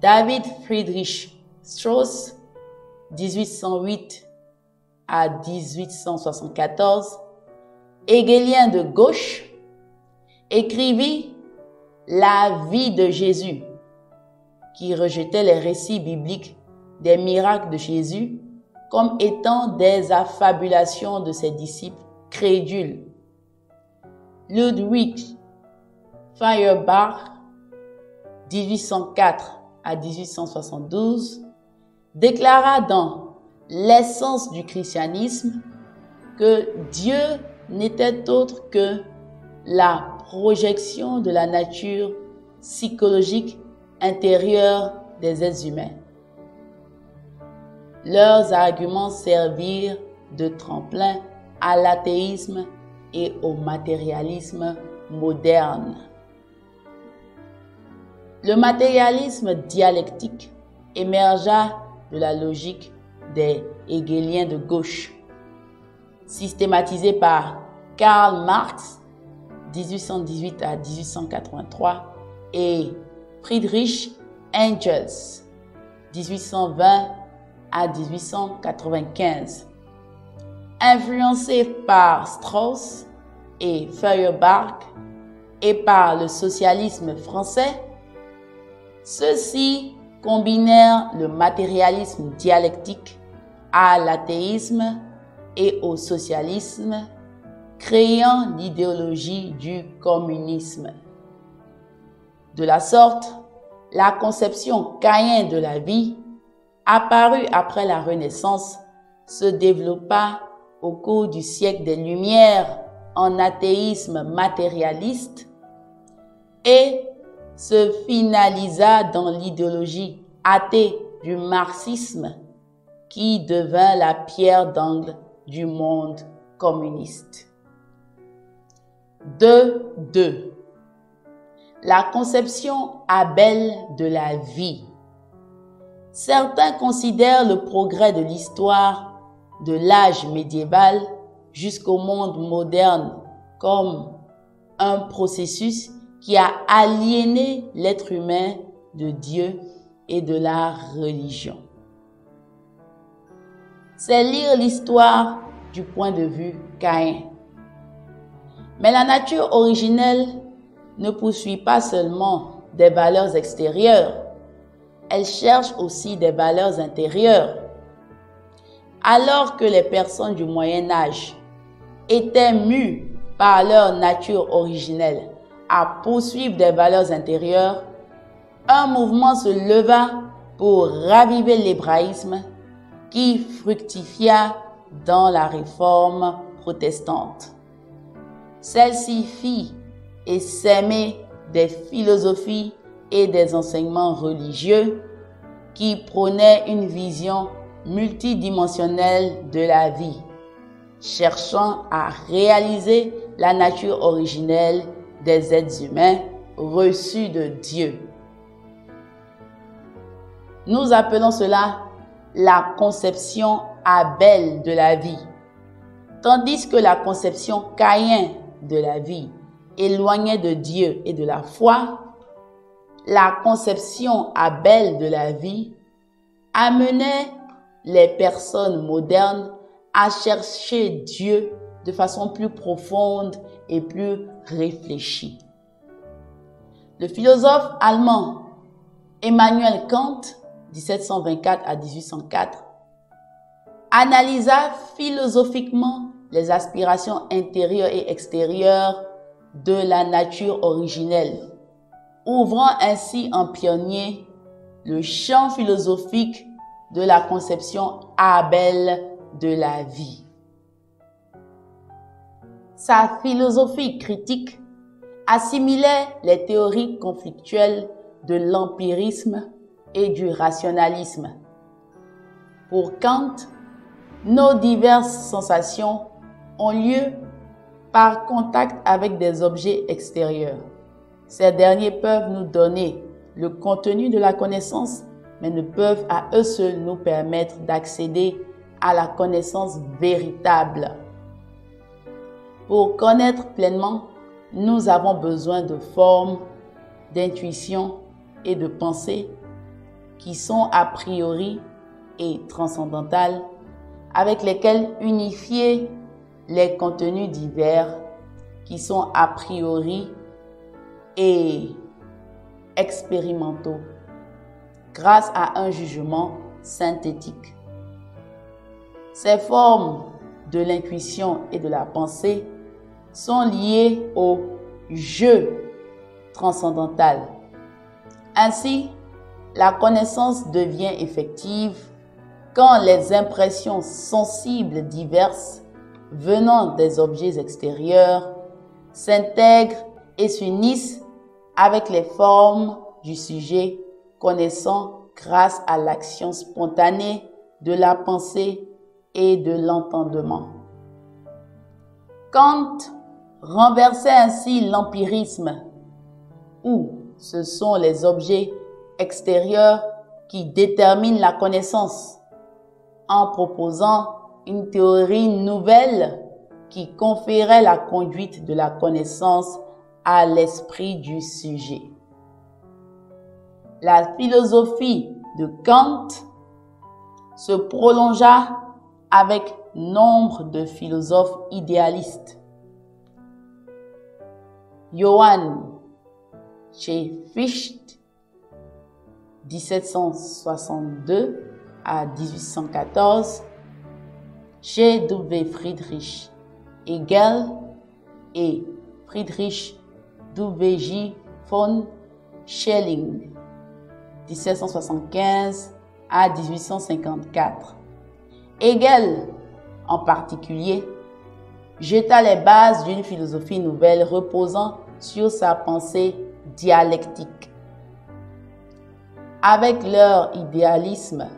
David Friedrich Strauss, 1808 à 1874, hégélien de gauche, écrivit La vie de Jésus, qui rejetait les récits bibliques des miracles de Jésus comme étant des affabulations de ses disciples crédules. Ludwig Feuerbach, 1804 à 1872, déclara dans L'essence du christianisme que Dieu n'était autre que la projection de la nature psychologique intérieure des êtres humains. Leurs arguments servirent de tremplin à l'athéisme et au matérialisme moderne. Le matérialisme dialectique émergea de la logique des hégéliens de gauche, systématisé par Karl Marx, 1818 à 1883, et Friedrich Engels, 1820 à 1895. Influencé par Strauss et Feuerbach et par le socialisme français, ceux-ci combinèrent le matérialisme dialectique à l'athéisme et au socialisme, créant l'idéologie du communisme. De la sorte, la conception caïenne de la vie, apparue après la Renaissance, se développa au cours du siècle des Lumières en athéisme matérialiste et se finalisa dans l'idéologie athée du marxisme qui devint la pierre d'angle du monde communiste. 2.2. La conception Abel de la vie. Certains considèrent le progrès de l'histoire de l'âge médiéval jusqu'au monde moderne comme un processus qui a aliéné l'être humain de Dieu et de la religion. C'est lire l'histoire du point de vue Caïn. Mais la nature originelle ne poursuit pas seulement des valeurs extérieures, elle cherche aussi des valeurs intérieures. Alors que les personnes du Moyen Âge étaient mues par leur nature originelle à poursuivre des valeurs intérieures, un mouvement se leva pour raviver l'hébraïsme qui fructifia dans la réforme protestante. Celle-ci fit et s'aimait des philosophies et des enseignements religieux qui prônaient une vision multidimensionnelle de la vie, cherchant à réaliser la nature originelle des êtres humains reçus de Dieu. Nous appelons cela la conception Abel de la vie, tandis que la conception Caïn de la vie éloignait de Dieu et de la foi. La conception Abel de la vie amenait les personnes modernes à chercher Dieu de façon plus profonde et plus réfléchie. Le philosophe allemand Emmanuel Kant, 1724 à 1804, analysa philosophiquement les aspirations intérieures et extérieures de la nature originelle, ouvrant ainsi en pionnier le champ philosophique de la conception Abel de la vie. Sa philosophie critique assimilait les théories conflictuelles de l'empirisme et du rationalisme. Pour Kant, nos diverses sensations ont lieu par contact avec des objets extérieurs. Ces derniers peuvent nous donner le contenu de la connaissance, mais ne peuvent à eux seuls nous permettre d'accéder à la connaissance véritable. Pour connaître pleinement, nous avons besoin de formes, d'intuition et de pensée qui sont a priori et transcendantales, avec lesquelles unifier les contenus divers qui sont a priori et expérimentaux grâce à un jugement synthétique. Ces formes de l'intuition et de la pensée sont liées au jeu transcendantal. Ainsi, la connaissance devient effective quand les impressions sensibles diverses venant des objets extérieurs s'intègrent et s'unissent avec les formes du sujet connaissant grâce à l'action spontanée de la pensée et de l'entendement. Kant renversait ainsi l'empirisme, où ce sont les objets extérieurs qui déterminent la connaissance, en proposant une théorie nouvelle qui conférait la conduite de la connaissance à l'esprit du sujet. La philosophie de Kant se prolongea avec nombre de philosophes idéalistes. Johann Fichte, 1762 à 1814, G. W. Friedrich Hegel et Friedrich W. J. von Schelling, 1775 à 1854. Hegel, en particulier, jeta les bases d'une philosophie nouvelle reposant sur sa pensée dialectique. Avec leur idéalisme,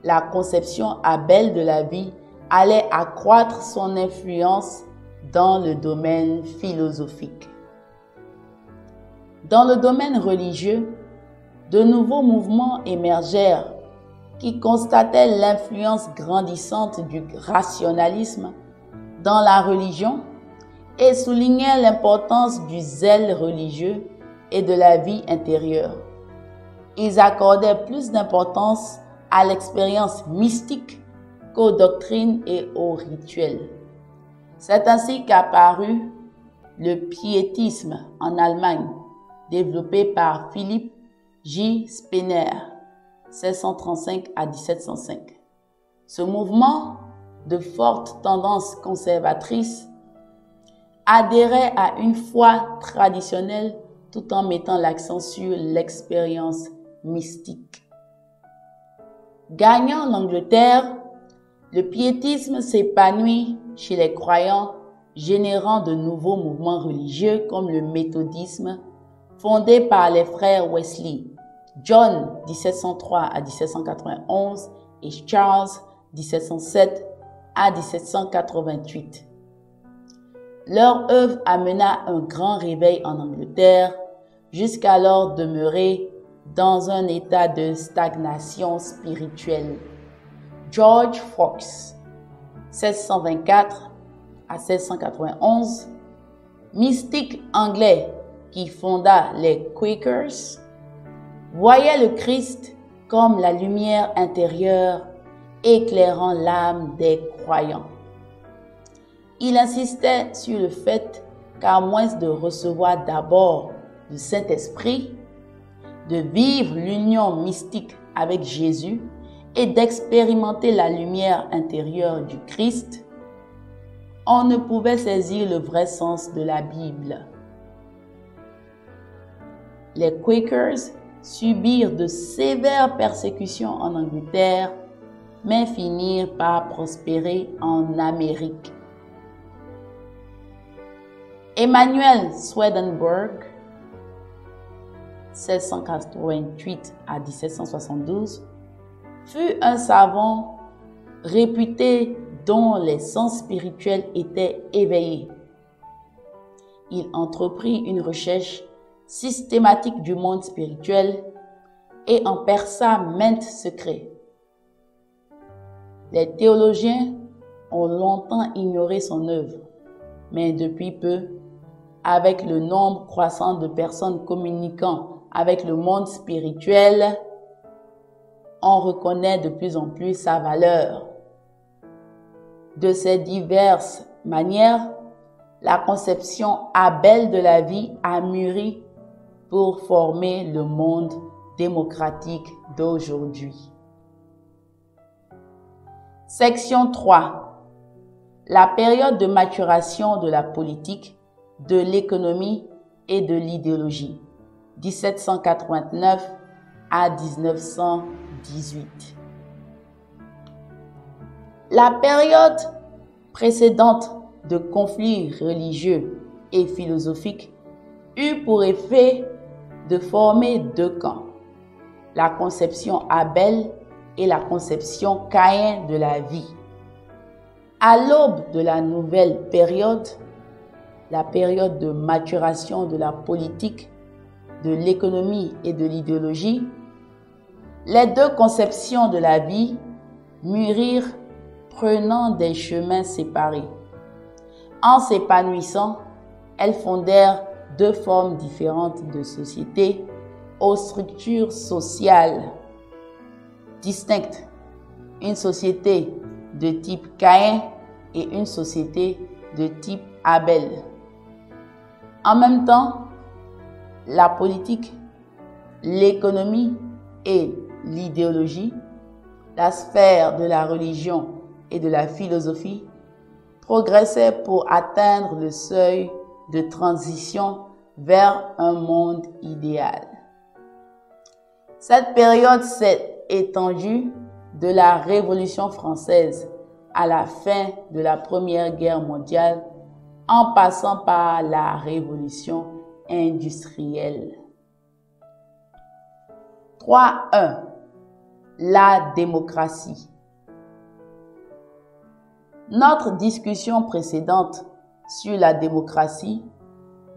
la conception Abel de la vie allait accroître son influence dans le domaine philosophique. Dans le domaine religieux, de nouveaux mouvements émergèrent qui constataient l'influence grandissante du rationalisme dans la religion et soulignait l'importance du zèle religieux et de la vie intérieure. Ils accordaient plus d'importance à l'expérience mystique qu'aux doctrines et aux rituels. C'est ainsi qu'apparut le piétisme en Allemagne, développé par Philipp J. Spener, 1635 à 1705. Ce mouvement, de forte tendance conservatrice, adhérait à une foi traditionnelle tout en mettant l'accent sur l'expérience mystique. Gagnant l'Angleterre, le piétisme s'épanouit chez les croyants, générant de nouveaux mouvements religieux comme le méthodisme, fondé par les frères Wesley, John 1703 à 1791 et Charles 1707 à 1788. Leur œuvre amena un grand réveil en Angleterre, jusqu'alors demeurée dans un état de stagnation spirituelle. George Fox, 1624 à 1691, mystique anglais qui fonda les Quakers, voyait le Christ comme la lumière intérieure éclairant l'âme des croyants. Il insistait sur le fait qu'à moins de recevoir d'abord le Saint-Esprit, de vivre l'union mystique avec Jésus et d'expérimenter la lumière intérieure du Christ, on ne pouvait saisir le vrai sens de la Bible. Les Quakers subirent de sévères persécutions en Angleterre, mais finirent par prospérer en Amérique. Emmanuel Swedenborg, 1688 à 1772, fut un savant réputé dont les sens spirituels étaient éveillés. Il entreprit une recherche systématique du monde spirituel et en perça maintes secrets. Les théologiens ont longtemps ignoré son œuvre, mais depuis peu, avec le nombre croissant de personnes communiquant avec le monde spirituel, on reconnaît de plus en plus sa valeur. De ces diverses manières, la conception Abel de la vie a mûri pour former le monde démocratique d'aujourd'hui. Section 3. La période de maturation de la politique, de l'économie et de l'idéologie, 1789 à 1918. La période précédente de conflits religieux et philosophiques eut pour effet de former deux camps, la conception Abel et la conception Caïn de la vie. À l'aube de la nouvelle période, la période de maturation de la politique, de l'économie et de l'idéologie, les deux conceptions de la vie mûrirent prenant des chemins séparés. En s'épanouissant, elles fondèrent deux formes différentes de société aux structures sociales distinctes, une société de type Caïn et une société de type Abel. En même temps, la politique, l'économie et l'idéologie, la sphère de la religion et de la philosophie progressaient pour atteindre le seuil de transition vers un monde idéal. Cette période s'est étendue de la Révolution française à la fin de la Première Guerre mondiale en passant par la Révolution industrielle. 3.1. La démocratie. Notre discussion précédente sur la démocratie,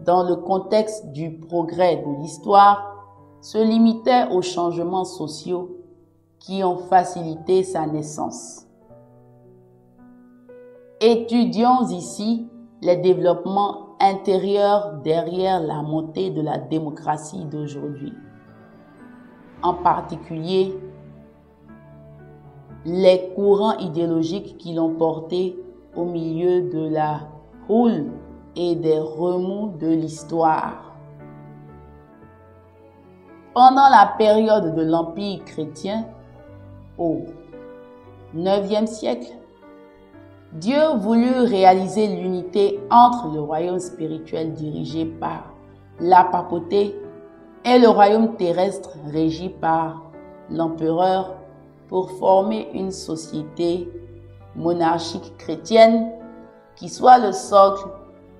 dans le contexte du progrès de l'histoire, se limitait aux changements sociaux qui ont facilité sa naissance. Étudions ici les développements intérieurs derrière la montée de la démocratie d'aujourd'hui. En particulier, les courants idéologiques qui l'ont porté au milieu de la houle et des remous de l'histoire. Pendant la période de l'Empire chrétien, au IXe siècle, Dieu voulut réaliser l'unité entre le royaume spirituel dirigé par la papauté et le royaume terrestre régi par l'empereur pour former une société monarchique chrétienne qui soit le socle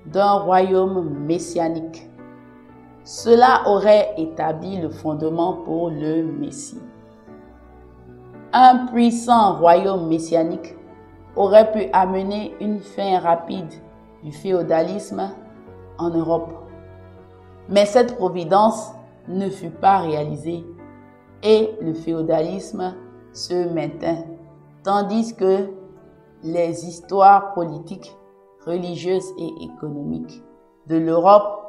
d'un royaume messianique. Cela aurait établi le fondement pour le Messie. Un puissant royaume messianique aurait pu amener une fin rapide du féodalisme en Europe. Mais cette providence ne fut pas réalisée et le féodalisme se maintint, tandis que les histoires politiques, religieuses et économiques de l'Europe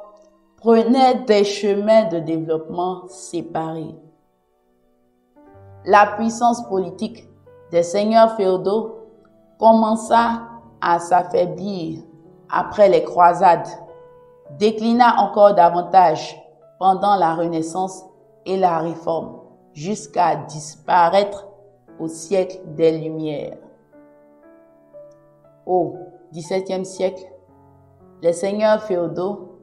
prenaient des chemins de développement séparés. La puissance politique des seigneurs féodaux commença à s'affaiblir après les croisades, déclina encore davantage pendant la Renaissance et la Réforme, jusqu'à disparaître au siècle des Lumières. Au XVIIe siècle, les seigneurs féodaux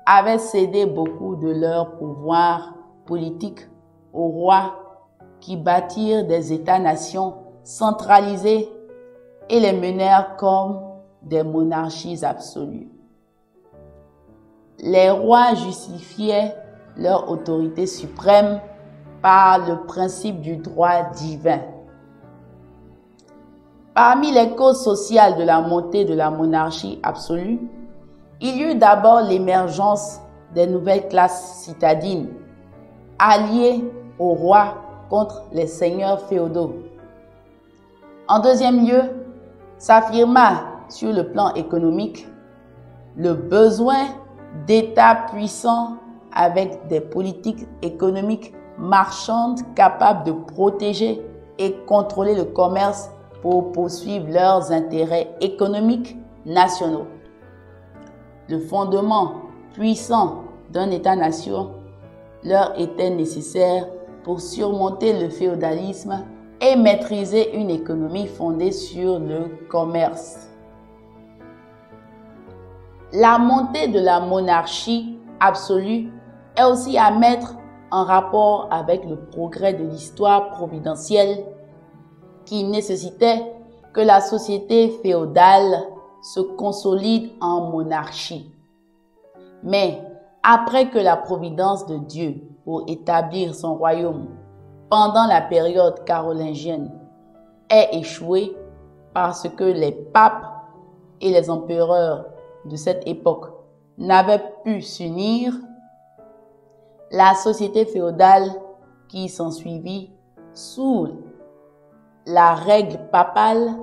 avaient cédé beaucoup de leur pouvoir politique aux rois qui bâtirent des États-nations centralisés et les menèrent comme des monarchies absolues. Les rois justifiaient leur autorité suprême par le principe du droit divin. Parmi les causes sociales de la montée de la monarchie absolue, il y eut d'abord l'émergence des nouvelles classes citadines, alliées aux rois contre les seigneurs féodaux. En deuxième lieu, s'affirma sur le plan économique le besoin d'États puissants avec des politiques économiques marchandes capables de protéger et contrôler le commerce pour poursuivre leurs intérêts économiques nationaux. Le fondement puissant d'un État-nation leur était nécessaire pour surmonter le féodalisme et maîtriser une économie fondée sur le commerce. La montée de la monarchie absolue est aussi à mettre en rapport avec le progrès de l'histoire providentielle qui nécessitait que la société féodale se consolide en monarchie. Mais après que la providence de Dieu pour établir son royaume pendant la période carolingienne ait échoué parce que les papes et les empereurs de cette époque n'avaient pu s'unir, la société féodale qui s'ensuivit sous la règle papale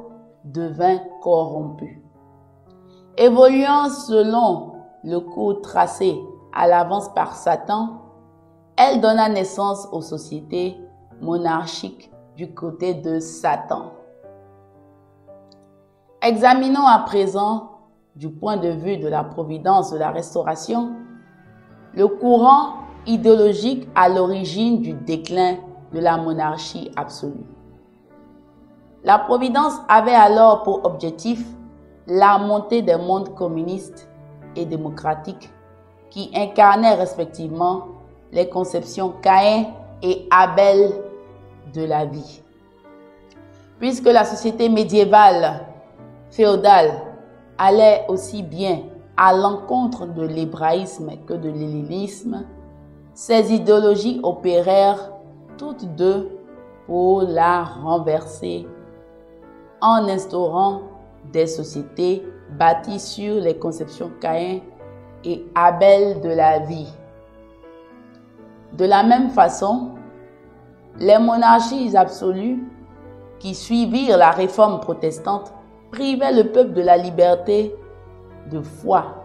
devint corrompue. Évoluant selon le cours tracé à l'avance par Satan, elle donna naissance aux sociétés monarchiques du côté de Satan. Examinons à présent, du point de vue de la providence de la restauration, le courant idéologique à l'origine du déclin de la monarchie absolue. La providence avait alors pour objectif la montée des mondes communistes et démocratiques qui incarnaient respectivement les conceptions Caïn et Abel de la vie. Puisque la société médiévale féodale allait aussi bien à l'encontre de l'hébraïsme que de l'hellénisme, ces idéologies opérèrent toutes deux pour la renverser en instaurant des sociétés bâties sur les conceptions Caïn et Abel de la vie. De la même façon, les monarchies absolues qui suivirent la réforme protestante privait le peuple de la liberté de foi,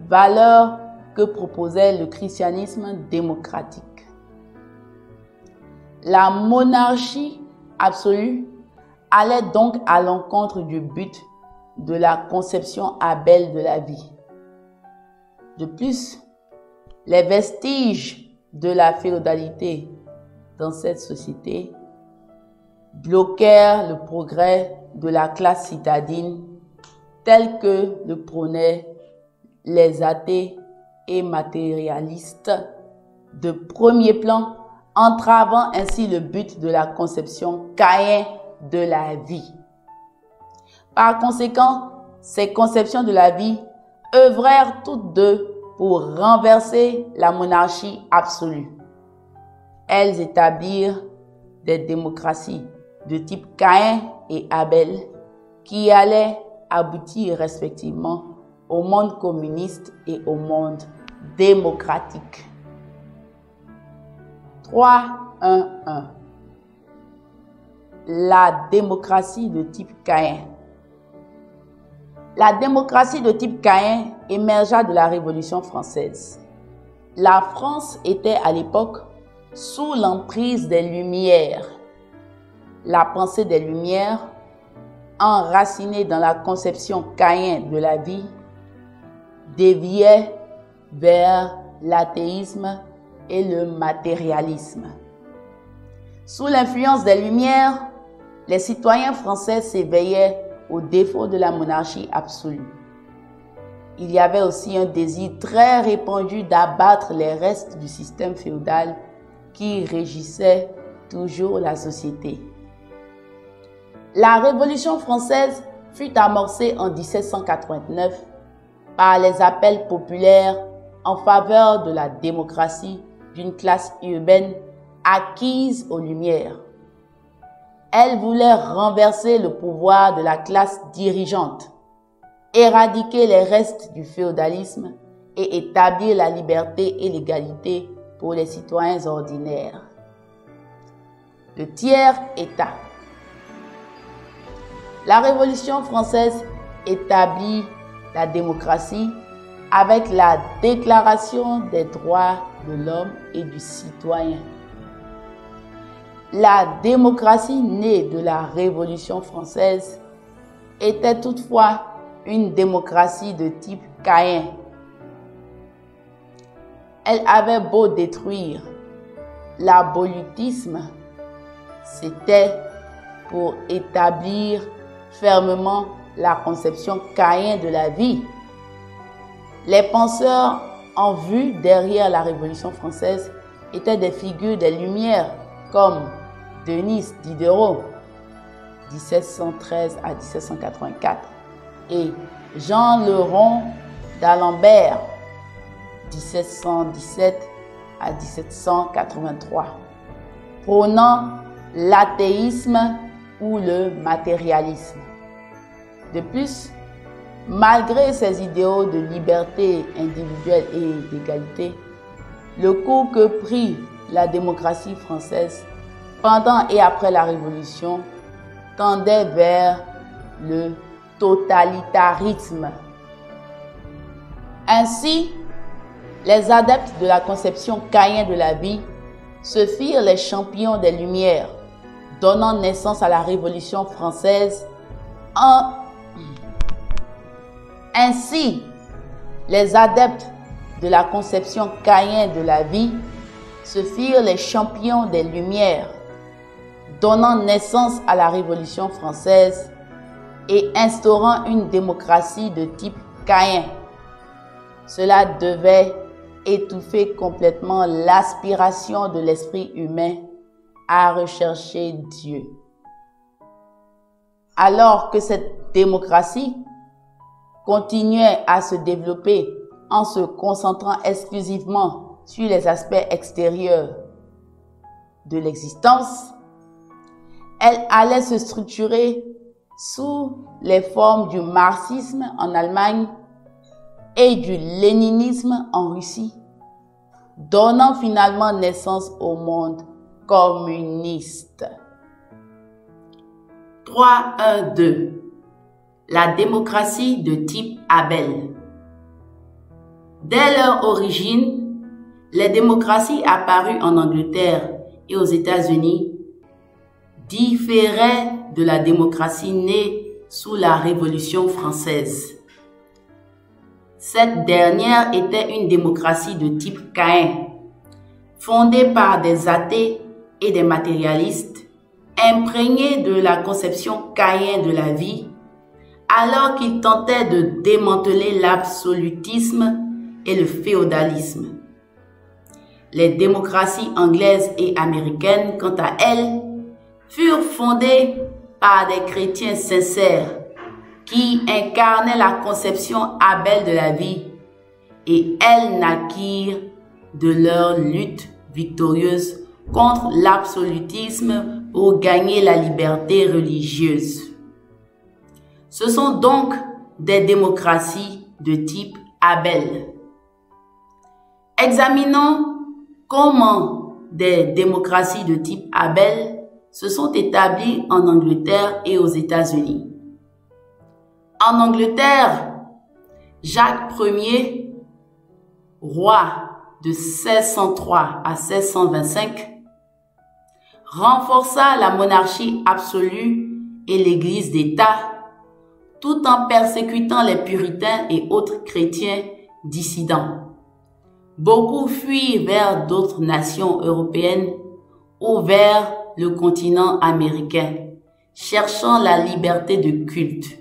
valeur que proposait le christianisme démocratique. La monarchie absolue allait donc à l'encontre du but de la conception belle de la vie. De plus, les vestiges de la féodalité dans cette société bloquèrent le progrès de la classe citadine tel que le prônaient les athées et matérialistes de premier plan, entravant ainsi le but de la conception caïenne de la vie. Par conséquent, ces conceptions de la vie œuvrèrent toutes deux pour renverser la monarchie absolue. Elles établirent des démocraties de type Caïn et Abel qui allaient aboutir respectivement au monde communiste et au monde démocratique. 3.1.1 La démocratie de type Caïn. La démocratie de type Caïn émergea de la Révolution française. La France était à l'époque sous l'emprise des Lumières. La pensée des Lumières, enracinée dans la conception caïenne de la vie, déviait vers l'athéisme et le matérialisme. Sous l'influence des Lumières, les citoyens français s'éveillaient au défaut de la monarchie absolue. Il y avait aussi un désir très répandu d'abattre les restes du système féodal qui régissait toujours la société. La Révolution française fut amorcée en 1789 par les appels populaires en faveur de la démocratie d'une classe urbaine acquise aux Lumières. Elle voulait renverser le pouvoir de la classe dirigeante, éradiquer les restes du féodalisme et établir la liberté et l'égalité pour les citoyens ordinaires. Le tiers-État. La Révolution française établit la démocratie avec la Déclaration des droits de l'homme et du citoyen. La démocratie née de la Révolution française était toutefois une démocratie de type Caïn. Elle avait beau détruire l'abolutisme, c'était pour établir fermement la conception Caïn de la vie. Les penseurs en vue derrière la Révolution française étaient des figures des Lumières comme Denis Diderot, 1713 à 1784, et Jean Le Rond d'Alembert, 1717 à 1783, prônant l'athéisme ou le matérialisme. De plus, malgré ces idéaux de liberté individuelle et d'égalité, le cours que prit la démocratie française pendant et après la Révolution tendait vers le totalitarisme. Ainsi, les adeptes de la conception caïenne de la vie se firent les champions des Lumières, donnant naissance à la Révolution française. Ainsi, les adeptes de la conception caïenne de la vie se firent les champions des Lumières, donnant naissance à la Révolution française et instaurant une démocratie de type Caïn. Cela devait étouffer complètement l'aspiration de l'esprit humain à rechercher Dieu. Alors que cette démocratie continuait à se développer en se concentrant exclusivement sur les aspects extérieurs de l'existence, elle allait se structurer sous les formes du marxisme en Allemagne et du léninisme en Russie, donnant finalement naissance au monde communiste. 3.1.2 la démocratie de type Abel. Dès leur origine, les démocraties apparues en Angleterre et aux États-Unis différaient de la démocratie née sous la Révolution française. Cette dernière était une démocratie de type Caïn, fondée par des athées et des matérialistes, imprégnée de la conception caïenne de la vie, alors qu'ils tentaient de démanteler l'absolutisme et le féodalisme. Les démocraties anglaises et américaines, quant à elles, furent fondées par des chrétiens sincères qui incarnaient la conception Abel de la vie, et elles naquirent de leur lutte victorieuse contre l'absolutisme pour gagner la liberté religieuse. Ce sont donc des démocraties de type Abel. Examinons comment des démocraties de type Abel se sont établies en Angleterre et aux États-Unis. En Angleterre, Jacques Ier, roi de 1603 à 1625, renforça la monarchie absolue et l'Église d'État, tout en persécutant les puritains et autres chrétiens dissidents. Beaucoup fuirent vers d'autres nations européennes ou vers le continent américain, cherchant la liberté de culte.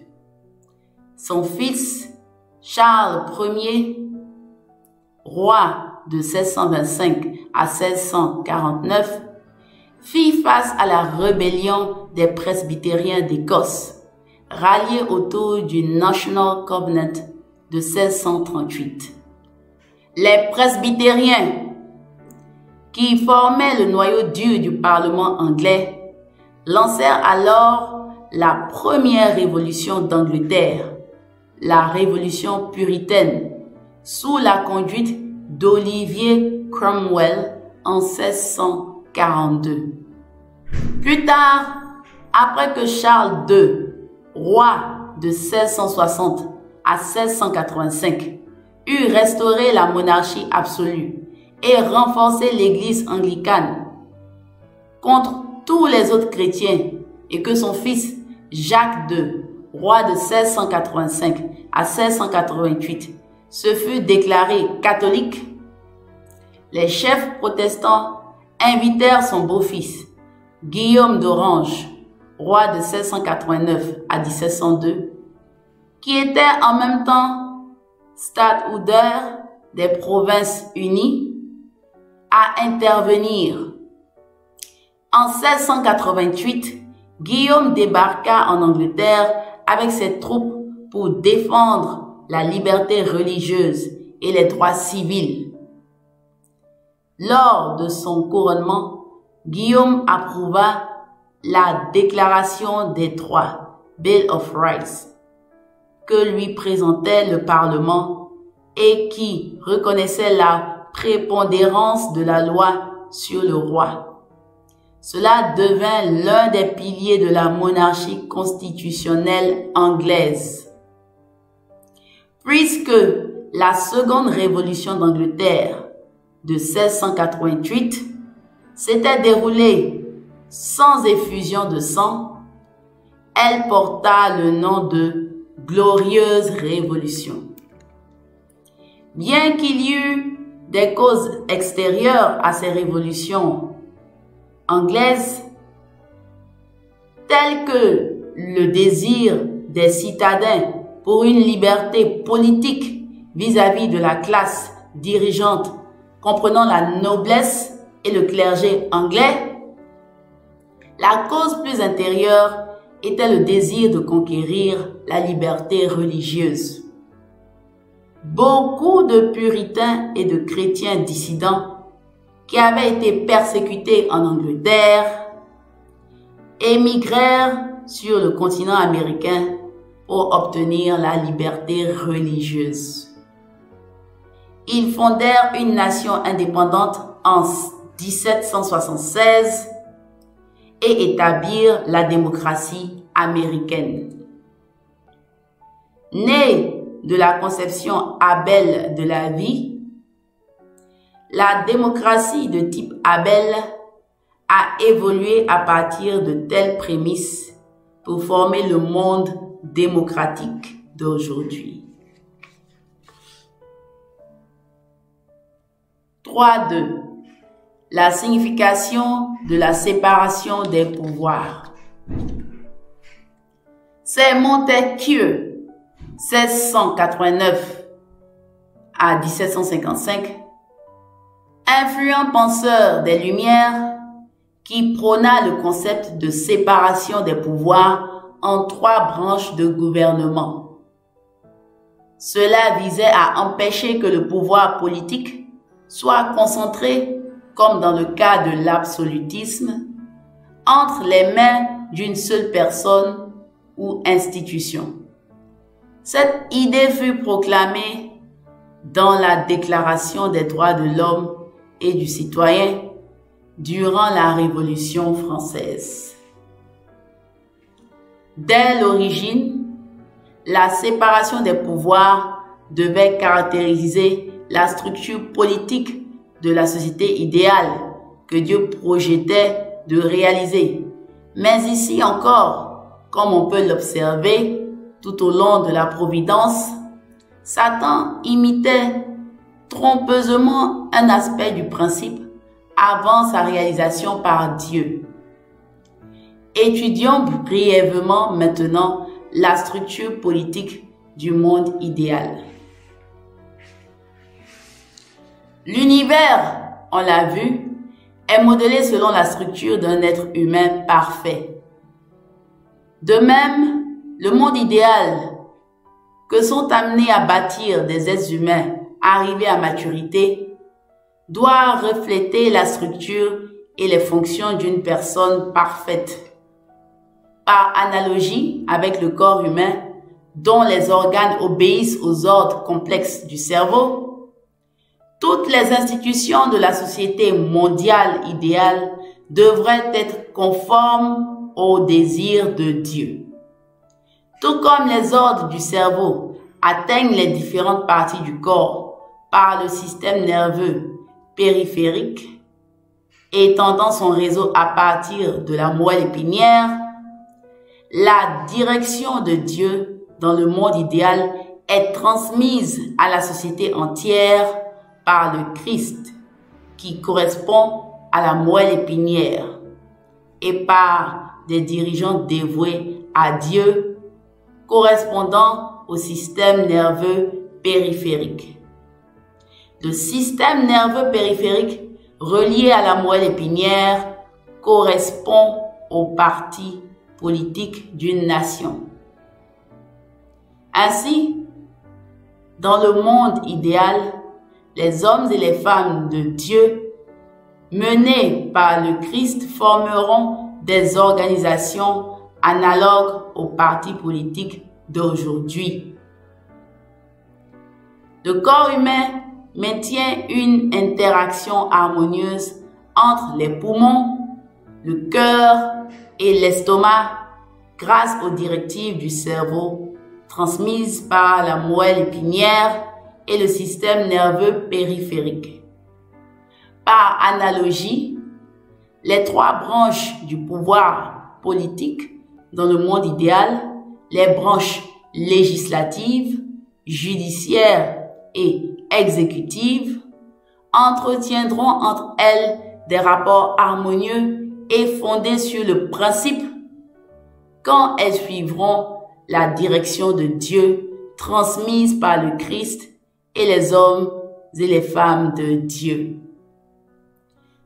Son fils, Charles Ier, roi de 1625 à 1649, fit face à la rébellion des presbytériens d'Écosse, ralliés autour du National Covenant de 1638. Les presbytériens, qui formaient le noyau dur du Parlement anglais, lancèrent alors la première révolution d'Angleterre, la révolution puritaine, sous la conduite d'Olivier Cromwell en 1642. Plus tard, après que Charles II, roi de 1660 à 1685, eut restauré la monarchie absolue et renforcé l'Église anglicane contre tous les autres chrétiens, et que son fils Jacques II, roi de 1685 à 1688, se fut déclaré catholique, les chefs protestants invitèrent son beau-fils, Guillaume d'Orange, roi de 1689 à 1702, qui était en même temps stadtholder des Provinces-Unies, à intervenir. En 1688, Guillaume débarqua en Angleterre avec ses troupes pour défendre la liberté religieuse et les droits civils. Lors de son couronnement, Guillaume approuva la Déclaration des Droits, Bill of Rights, que lui présentait le Parlement et qui reconnaissait la prépondérance de la loi sur le roi. Cela devint l'un des piliers de la monarchie constitutionnelle anglaise. Puisque la seconde révolution d'Angleterre de 1688 s'était déroulée sans effusion de sang, elle porta le nom de Glorieuse Révolution. Bien qu'il y eût des causes extérieures à ces révolutions anglaises, telles que le désir des citadins pour une liberté politique vis-à-vis de la classe dirigeante comprenant la noblesse et le clergé anglais, la cause plus intérieure était le désir de conquérir la liberté religieuse. Beaucoup de puritains et de chrétiens dissidents qui avaient été persécutés en Angleterre émigrèrent sur le continent américain pour obtenir la liberté religieuse. Ils fondèrent une nation indépendante en 1776 et établirent la démocratie américaine. Né de la conception Abel de la vie, la démocratie de type Abel a évolué à partir de telles prémices pour former le monde démocratique d'aujourd'hui. 3.2. La signification de la séparation des pouvoirs. C'est Montesquieu, 1689 à 1755, influent penseur des Lumières, qui prôna le concept de séparation des pouvoirs en 3 branches de gouvernement. Cela visait à empêcher que le pouvoir politique soit concentré, comme dans le cas de l'absolutisme, entre les mains d'une seule personne ou institution. Cette idée fut proclamée dans la Déclaration des droits de l'homme et du citoyen durant la Révolution française. Dès l'origine, la séparation des pouvoirs devait caractériser la structure politique de la société idéale que Dieu projetait de réaliser. Mais ici encore, comme on peut l'observer tout au long de la Providence, Satan imitait trompeusement un aspect du principe avant sa réalisation par Dieu. Étudions brièvement maintenant la structure politique du monde idéal. L'univers, on l'a vu, est modelé selon la structure d'un être humain parfait. De même, le monde idéal que sont amenés à bâtir des êtres humains arrivés à maturité doit refléter la structure et les fonctions d'une personne parfaite. Par analogie avec le corps humain, dont les organes obéissent aux ordres complexes du cerveau, toutes les institutions de la société mondiale idéale devraient être conformes aux désirs de Dieu. Tout comme les ordres du cerveau atteignent les différentes parties du corps par le système nerveux périphérique, étendant son réseau à partir de la moelle épinière, la direction de Dieu dans le monde idéal est transmise à la société entière par le Christ, qui correspond à la moelle épinière, et par des dirigeants dévoués à Dieu, correspondant au système nerveux périphérique. Le système nerveux périphérique relié à la moelle épinière correspond au parti politique d'une nation. Ainsi, dans le monde idéal, les hommes et les femmes de Dieu, menés par le Christ, formeront des organisations analogues aux partis politiques d'aujourd'hui. Le corps humain maintient une interaction harmonieuse entre les poumons, le cœur et l'estomac grâce aux directives du cerveau transmises par la moelle épinière et le système nerveux périphérique. Par analogie, les 3 branches du pouvoir politique dans le monde idéal, les branches législatives, judiciaires et exécutives, entretiendront entre elles des rapports harmonieux et fondés sur le principe quand elles suivront la direction de Dieu transmise par le Christ et les hommes et les femmes de Dieu.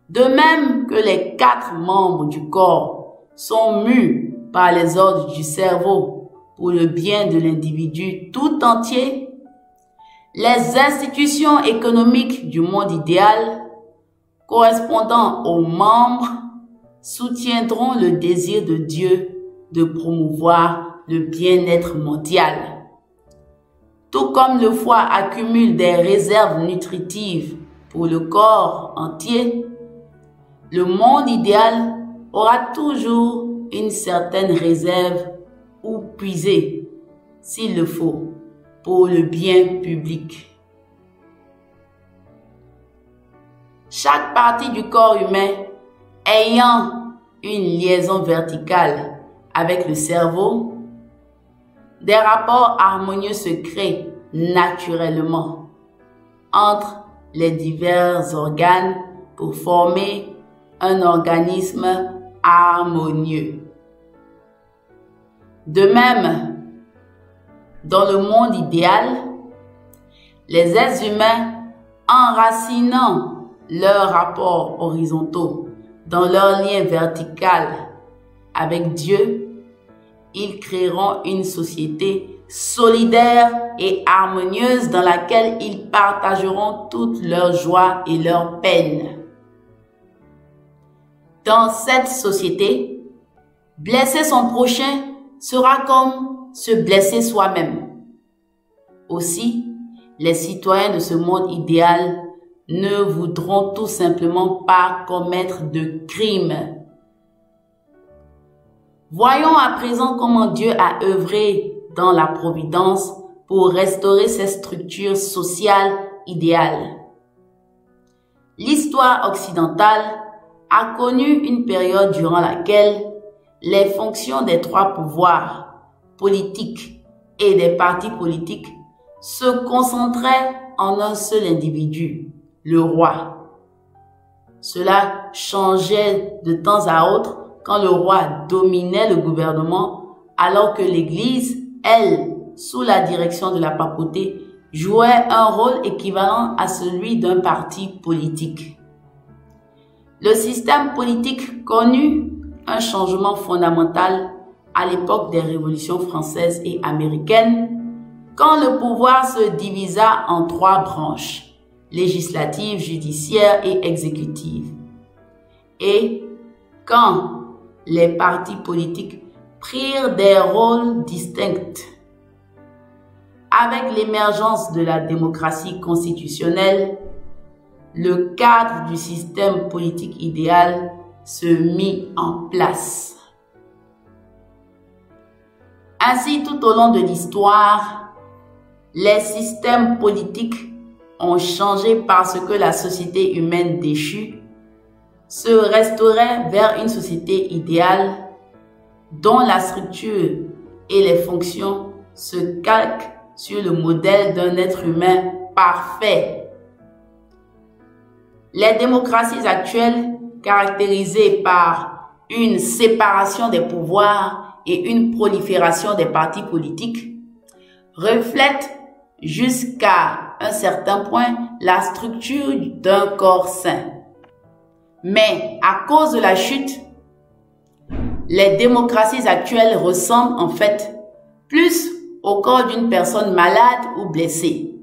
De même que les 4 membres du corps sont mus par les ordres du cerveau pour le bien de l'individu tout entier, les institutions économiques du monde idéal, correspondant aux membres, soutiendront le désir de Dieu de promouvoir le bien-être mondial. Tout comme le foie accumule des réserves nutritives pour le corps entier, le monde idéal aura toujours une certaine réserve ou puiser, s'il le faut, pour le bien public. Chaque partie du corps humain ayant une liaison verticale avec le cerveau, des rapports harmonieux se créent naturellement entre les divers organes pour former un organisme harmonieux. De même, dans le monde idéal, les êtres humains, enracinant leurs rapports horizontaux dans leur lien vertical avec Dieu, ils créeront une société solidaire et harmonieuse dans laquelle ils partageront toutes leurs joies et leurs peines. Dans cette société, blesser son prochain sera comme se blesser soi-même. Aussi, les citoyens de ce monde idéal ne voudront tout simplement pas commettre de crimes. Voyons à présent comment Dieu a œuvré dans la providence pour restaurer ces structures sociales idéales. L'histoire occidentale a connu une période durant laquelle les fonctions des trois pouvoirs politiques et des partis politiques se concentraient en un seul individu, le roi. Cela changeait de temps à autre quand le roi dominait le gouvernement, alors que l'Église, elle, sous la direction de la papauté, jouait un rôle équivalent à celui d'un parti politique. Le système politique connut un changement fondamental à l'époque des révolutions françaises et américaines, quand le pouvoir se divisa en trois branches, législative, judiciaire et exécutive. Et quand les partis politiques prirent des rôles distincts. Avec l'émergence de la démocratie constitutionnelle, le cadre du système politique idéal se mit en place. Ainsi, tout au long de l'histoire, les systèmes politiques ont changé parce que la société humaine déchue se restaurait vers une société idéale dont la structure et les fonctions se calquent sur le modèle d'un être humain parfait. Les démocraties actuelles, caractérisées par une séparation des pouvoirs et une prolifération des partis politiques, reflètent jusqu'à un certain point la structure d'un corps sain. Mais à cause de la chute, les démocraties actuelles ressemblent en fait plus au corps d'une personne malade ou blessée.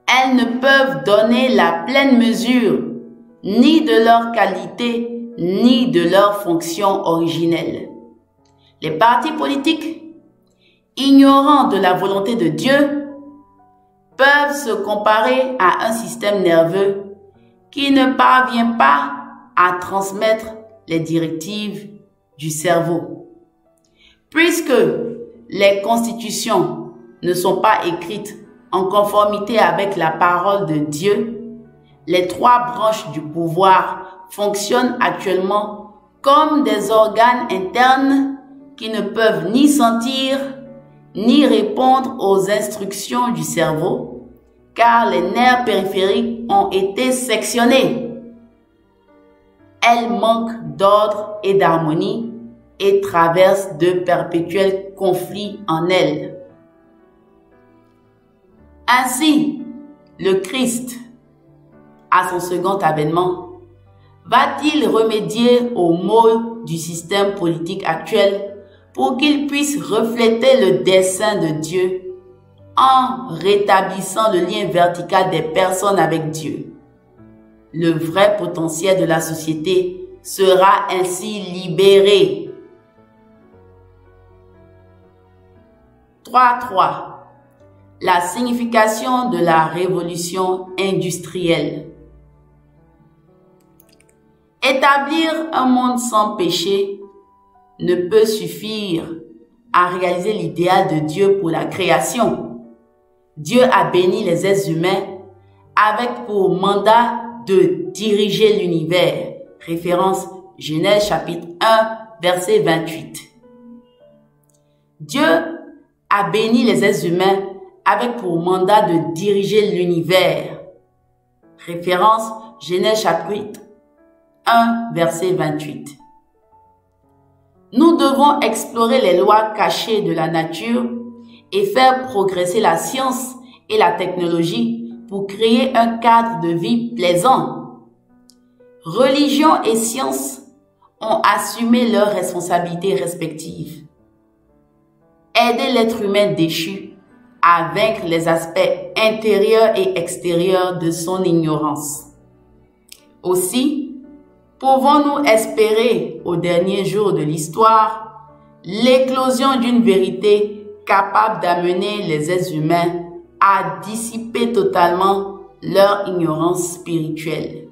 Elles ne peuvent donner la pleine mesure ni de leur qualité ni de leur fonction originelle. Les partis politiques, ignorant de la volonté de Dieu, peuvent se comparer à un système nerveux qui ne parvient pas à transmettre les directives du cerveau. Puisque les constitutions ne sont pas écrites en conformité avec la parole de Dieu, les trois branches du pouvoir fonctionnent actuellement comme des organes internes qui ne peuvent ni sentir ni répondre aux instructions du cerveau, car les nerfs périphériques ont été sectionnés. Elles manquent d'ordre et d'harmonie et traversent de perpétuels conflits en elles. Ainsi, le Christ, à son second avènement, va-t-il remédier aux maux du système politique actuel pour qu'il puisse refléter le dessein de Dieu en rétablissant le lien vertical des personnes avec Dieu? Le vrai potentiel de la société sera ainsi libéré. 3.3. La signification de la révolution industrielle. Établir un monde sans péché ne peut suffire à réaliser l'idéal de Dieu pour la création. Dieu a béni les êtres humains avec pour mandat de diriger l'univers. Référence Genèse chapitre 1, verset 28. Dieu a béni les êtres humains avec pour mandat de diriger l'univers. Référence Genèse chapitre 1, verset 28. Nous devons explorer les lois cachées de la nature et faire progresser la science et la technologie pour créer un cadre de vie plaisant. Religion et science ont assumé leurs responsabilités respectives. Aider l'être humain déchu à vaincre les aspects intérieurs et extérieurs de son ignorance. Aussi, pouvons-nous espérer au dernier jour de l'histoire l'éclosion d'une vérité capable d'amener les êtres humains à dissiper totalement leur ignorance spirituelle.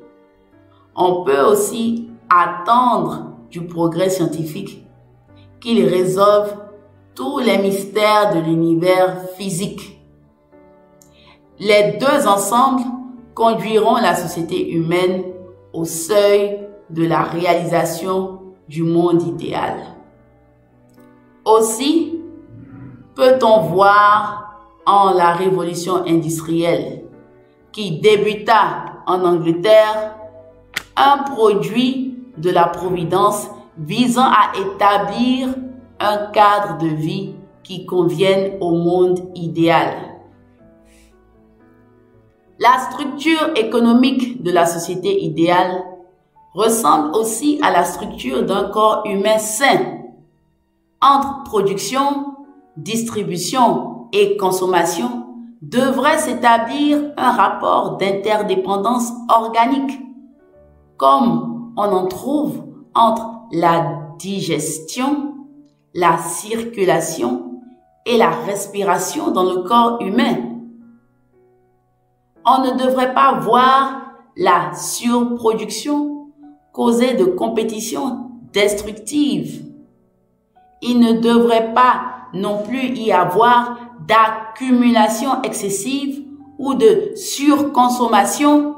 On peut aussi attendre du progrès scientifique qu'il résolve tous les mystères de l'univers physique. Les deux ensemble conduiront la société humaine au seuil de la réalisation du monde idéal. Aussi, peut-on voir en la révolution industrielle qui débuta en Angleterre un produit de la Providence visant à établir un cadre de vie qui convienne au monde idéal. La structure économique de la société idéale ressemble aussi à la structure d'un corps humain sain. Entre production, distribution et consommation devrait s'établir un rapport d'interdépendance organique, comme on en trouve entre la digestion, la circulation et la respiration dans le corps humain. On ne devrait pas voir la surproduction causer de compétition destructive. Il ne devrait pas non plus y avoir d'accumulation excessive ou de surconsommation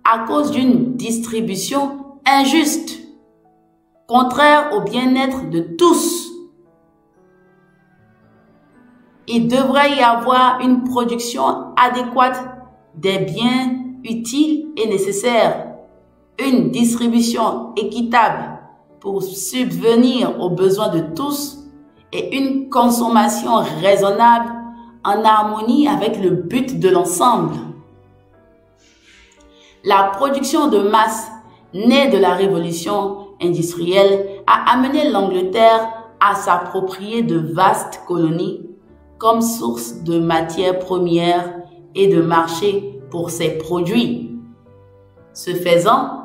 à cause d'une distribution injuste, contraire au bien-être de tous. Il devrait y avoir une production adéquate des biens utiles et nécessaires, une distribution équitable pour subvenir aux besoins de tous et une consommation raisonnable en harmonie avec le but de l'ensemble. La production de masse née de la révolution industrielle a amené l'Angleterre à s'approprier de vastes colonies comme source de matières premières et de marché pour ses produits. Ce faisant,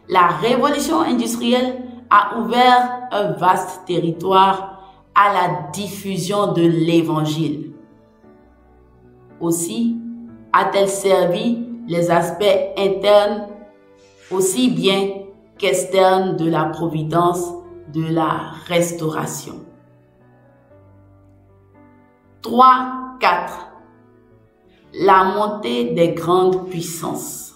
la révolution industrielle a ouvert un vaste territoire à la diffusion de l'Évangile. Aussi a-t-elle servi les aspects internes aussi bien qu'externes de la providence de la restauration. 3.4. La montée des grandes puissances.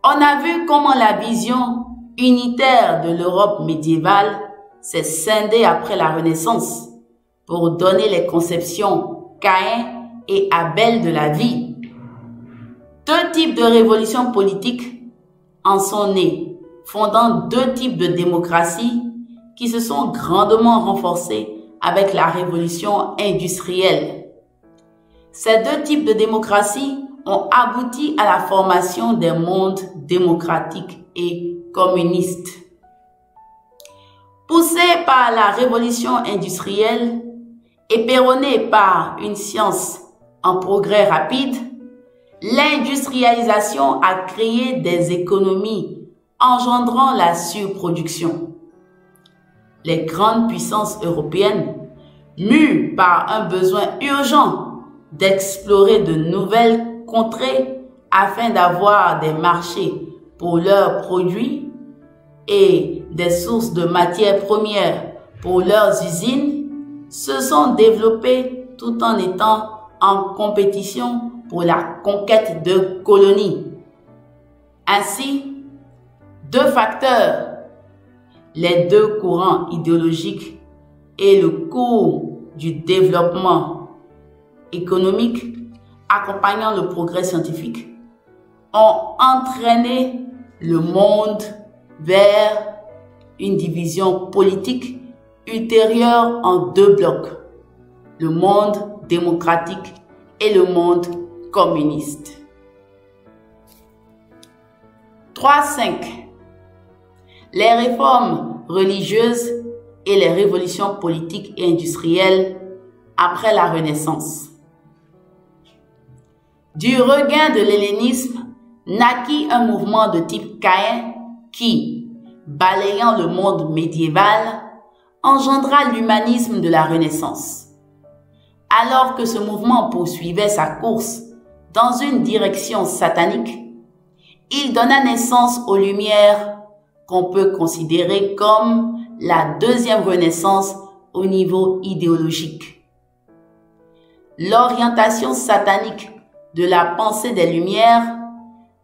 On a vu comment la vision unitaire de l'Europe médiévale s'est scindée après la Renaissance pour donner les conceptions Caïn et Abel de la vie. Deux types de révolutions politiques en sont nés, fondant deux types de démocratie qui se sont grandement renforcés avec la révolution industrielle. Ces deux types de démocratie ont abouti à la formation des mondes démocratiques et communistes. Poussés par la révolution industrielle, éperonnés par une science en progrès rapide, l'industrialisation a créé des économies engendrant la surproduction. Les grandes puissances européennes, mues par un besoin urgent d'explorer de nouvelles contrées afin d'avoir des marchés pour leurs produits et des sources de matières premières pour leurs usines, se sont développées tout en étant en compétition pour la conquête de colonies. Ainsi, deux facteurs, les deux courants idéologiques et le cours du développement économique accompagnant le progrès scientifique, ont entraîné le monde vers une division politique ultérieure en deux blocs, le monde démocratique et le monde communiste. 3.5. Les réformes religieuses et les révolutions politiques et industrielles après la Renaissance. Du regain de l'hellénisme naquit un mouvement de type caïn qui, balayant le monde médiéval, engendra l'humanisme de la Renaissance. Alors que ce mouvement poursuivait sa course dans une direction satanique, il donna naissance aux Lumières qu'on peut considérer comme la deuxième Renaissance au niveau idéologique. L'orientation satanique de la pensée des Lumières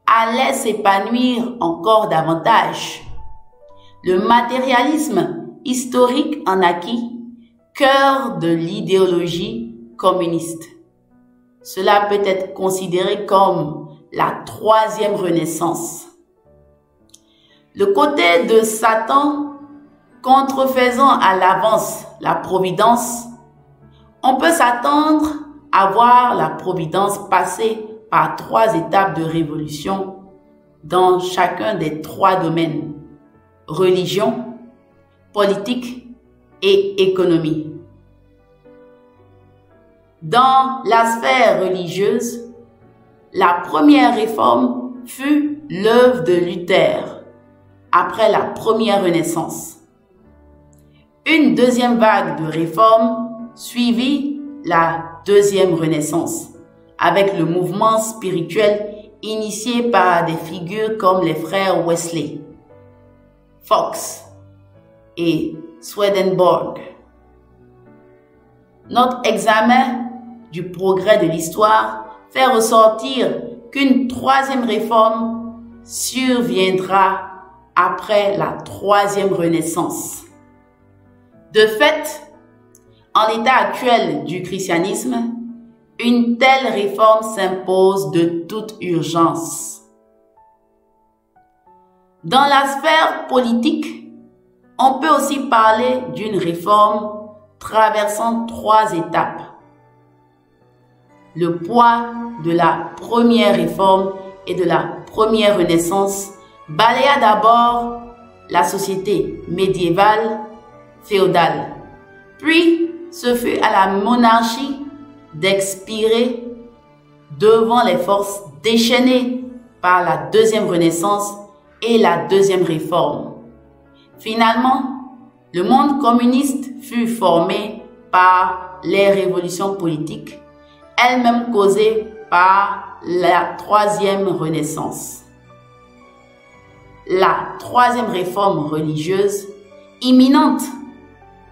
allait s'épanouir encore davantage. Le matérialisme historique en naquit, cœur de l'idéologie communiste. Cela peut être considéré comme la troisième Renaissance. Le côté de Satan contrefaisant à l'avance la providence, on peut s'attendre à voir la providence passer par 3 étapes de révolution dans chacun des 3 domaines: religion, politique et économie. Dans la sphère religieuse, la première réforme fut l'œuvre de Luther après la première Renaissance. Une deuxième vague de réformes suivit la deuxième Renaissance avec le mouvement spirituel initié par des figures comme les frères Wesley, Fox et Swedenborg. Notre examen du progrès de l'histoire fait ressortir qu'une troisième réforme surviendra après la troisième Renaissance. De fait, en l'état actuel du christianisme, une telle réforme s'impose de toute urgence. Dans la sphère politique, on peut aussi parler d'une réforme traversant 3 étapes. Le poids de la première réforme et de la première Renaissance balaya d'abord la société médiévale féodale, puis ce fut à la monarchie d'expirer devant les forces déchaînées par la deuxième Renaissance et la deuxième réforme. Finalement, le monde communiste fut formé par les révolutions politiques, elles-mêmes causées par la troisième Renaissance. La troisième réforme religieuse, imminente,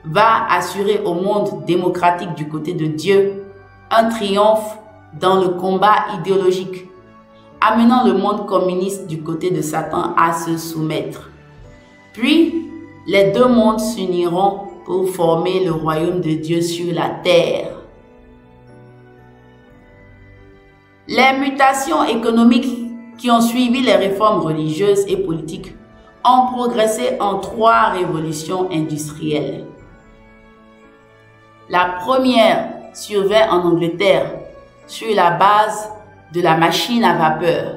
va assurer au monde démocratique du côté de Dieu un triomphe dans le combat idéologique, amenant le monde communiste du côté de Satan à se soumettre. Puis, les deux mondes s'uniront pour former le royaume de Dieu sur la terre. Les mutations économiques qui ont suivi les réformes religieuses et politiques ont progressé en 3 révolutions industrielles. La première survint en Angleterre sur la base de la machine à vapeur.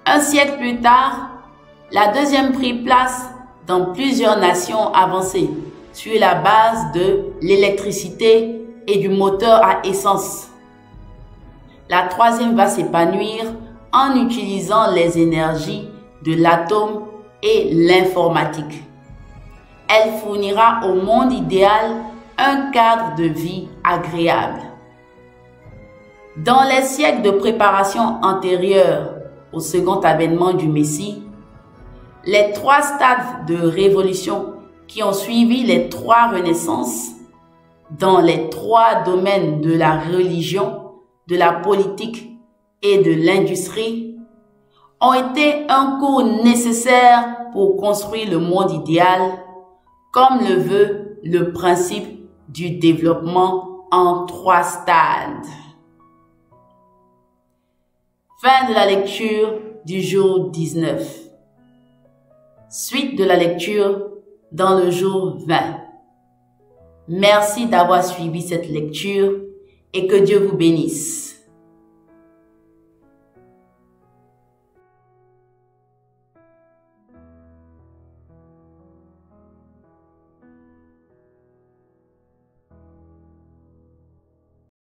Un siècle plus tard, la deuxième prit place dans plusieurs nations avancées sur la base de l'électricité et du moteur à essence. La troisième va s'épanouir en utilisant les énergies de l'atome et l'informatique. Elle fournira au monde idéal un cadre de vie agréable. Dans les siècles de préparation antérieurs au second avènement du Messie, les 3 stades de révolution qui ont suivi les 3 renaissances dans les 3 domaines de la religion, de la politique et de l'industrie ont été un cours nécessaire pour construire le monde idéal, comme le veut le principe du développement en 3 stades. Fin de la lecture du jour 19. Suite de la lecture dans le jour 20. Merci d'avoir suivi cette lecture et que Dieu vous bénisse.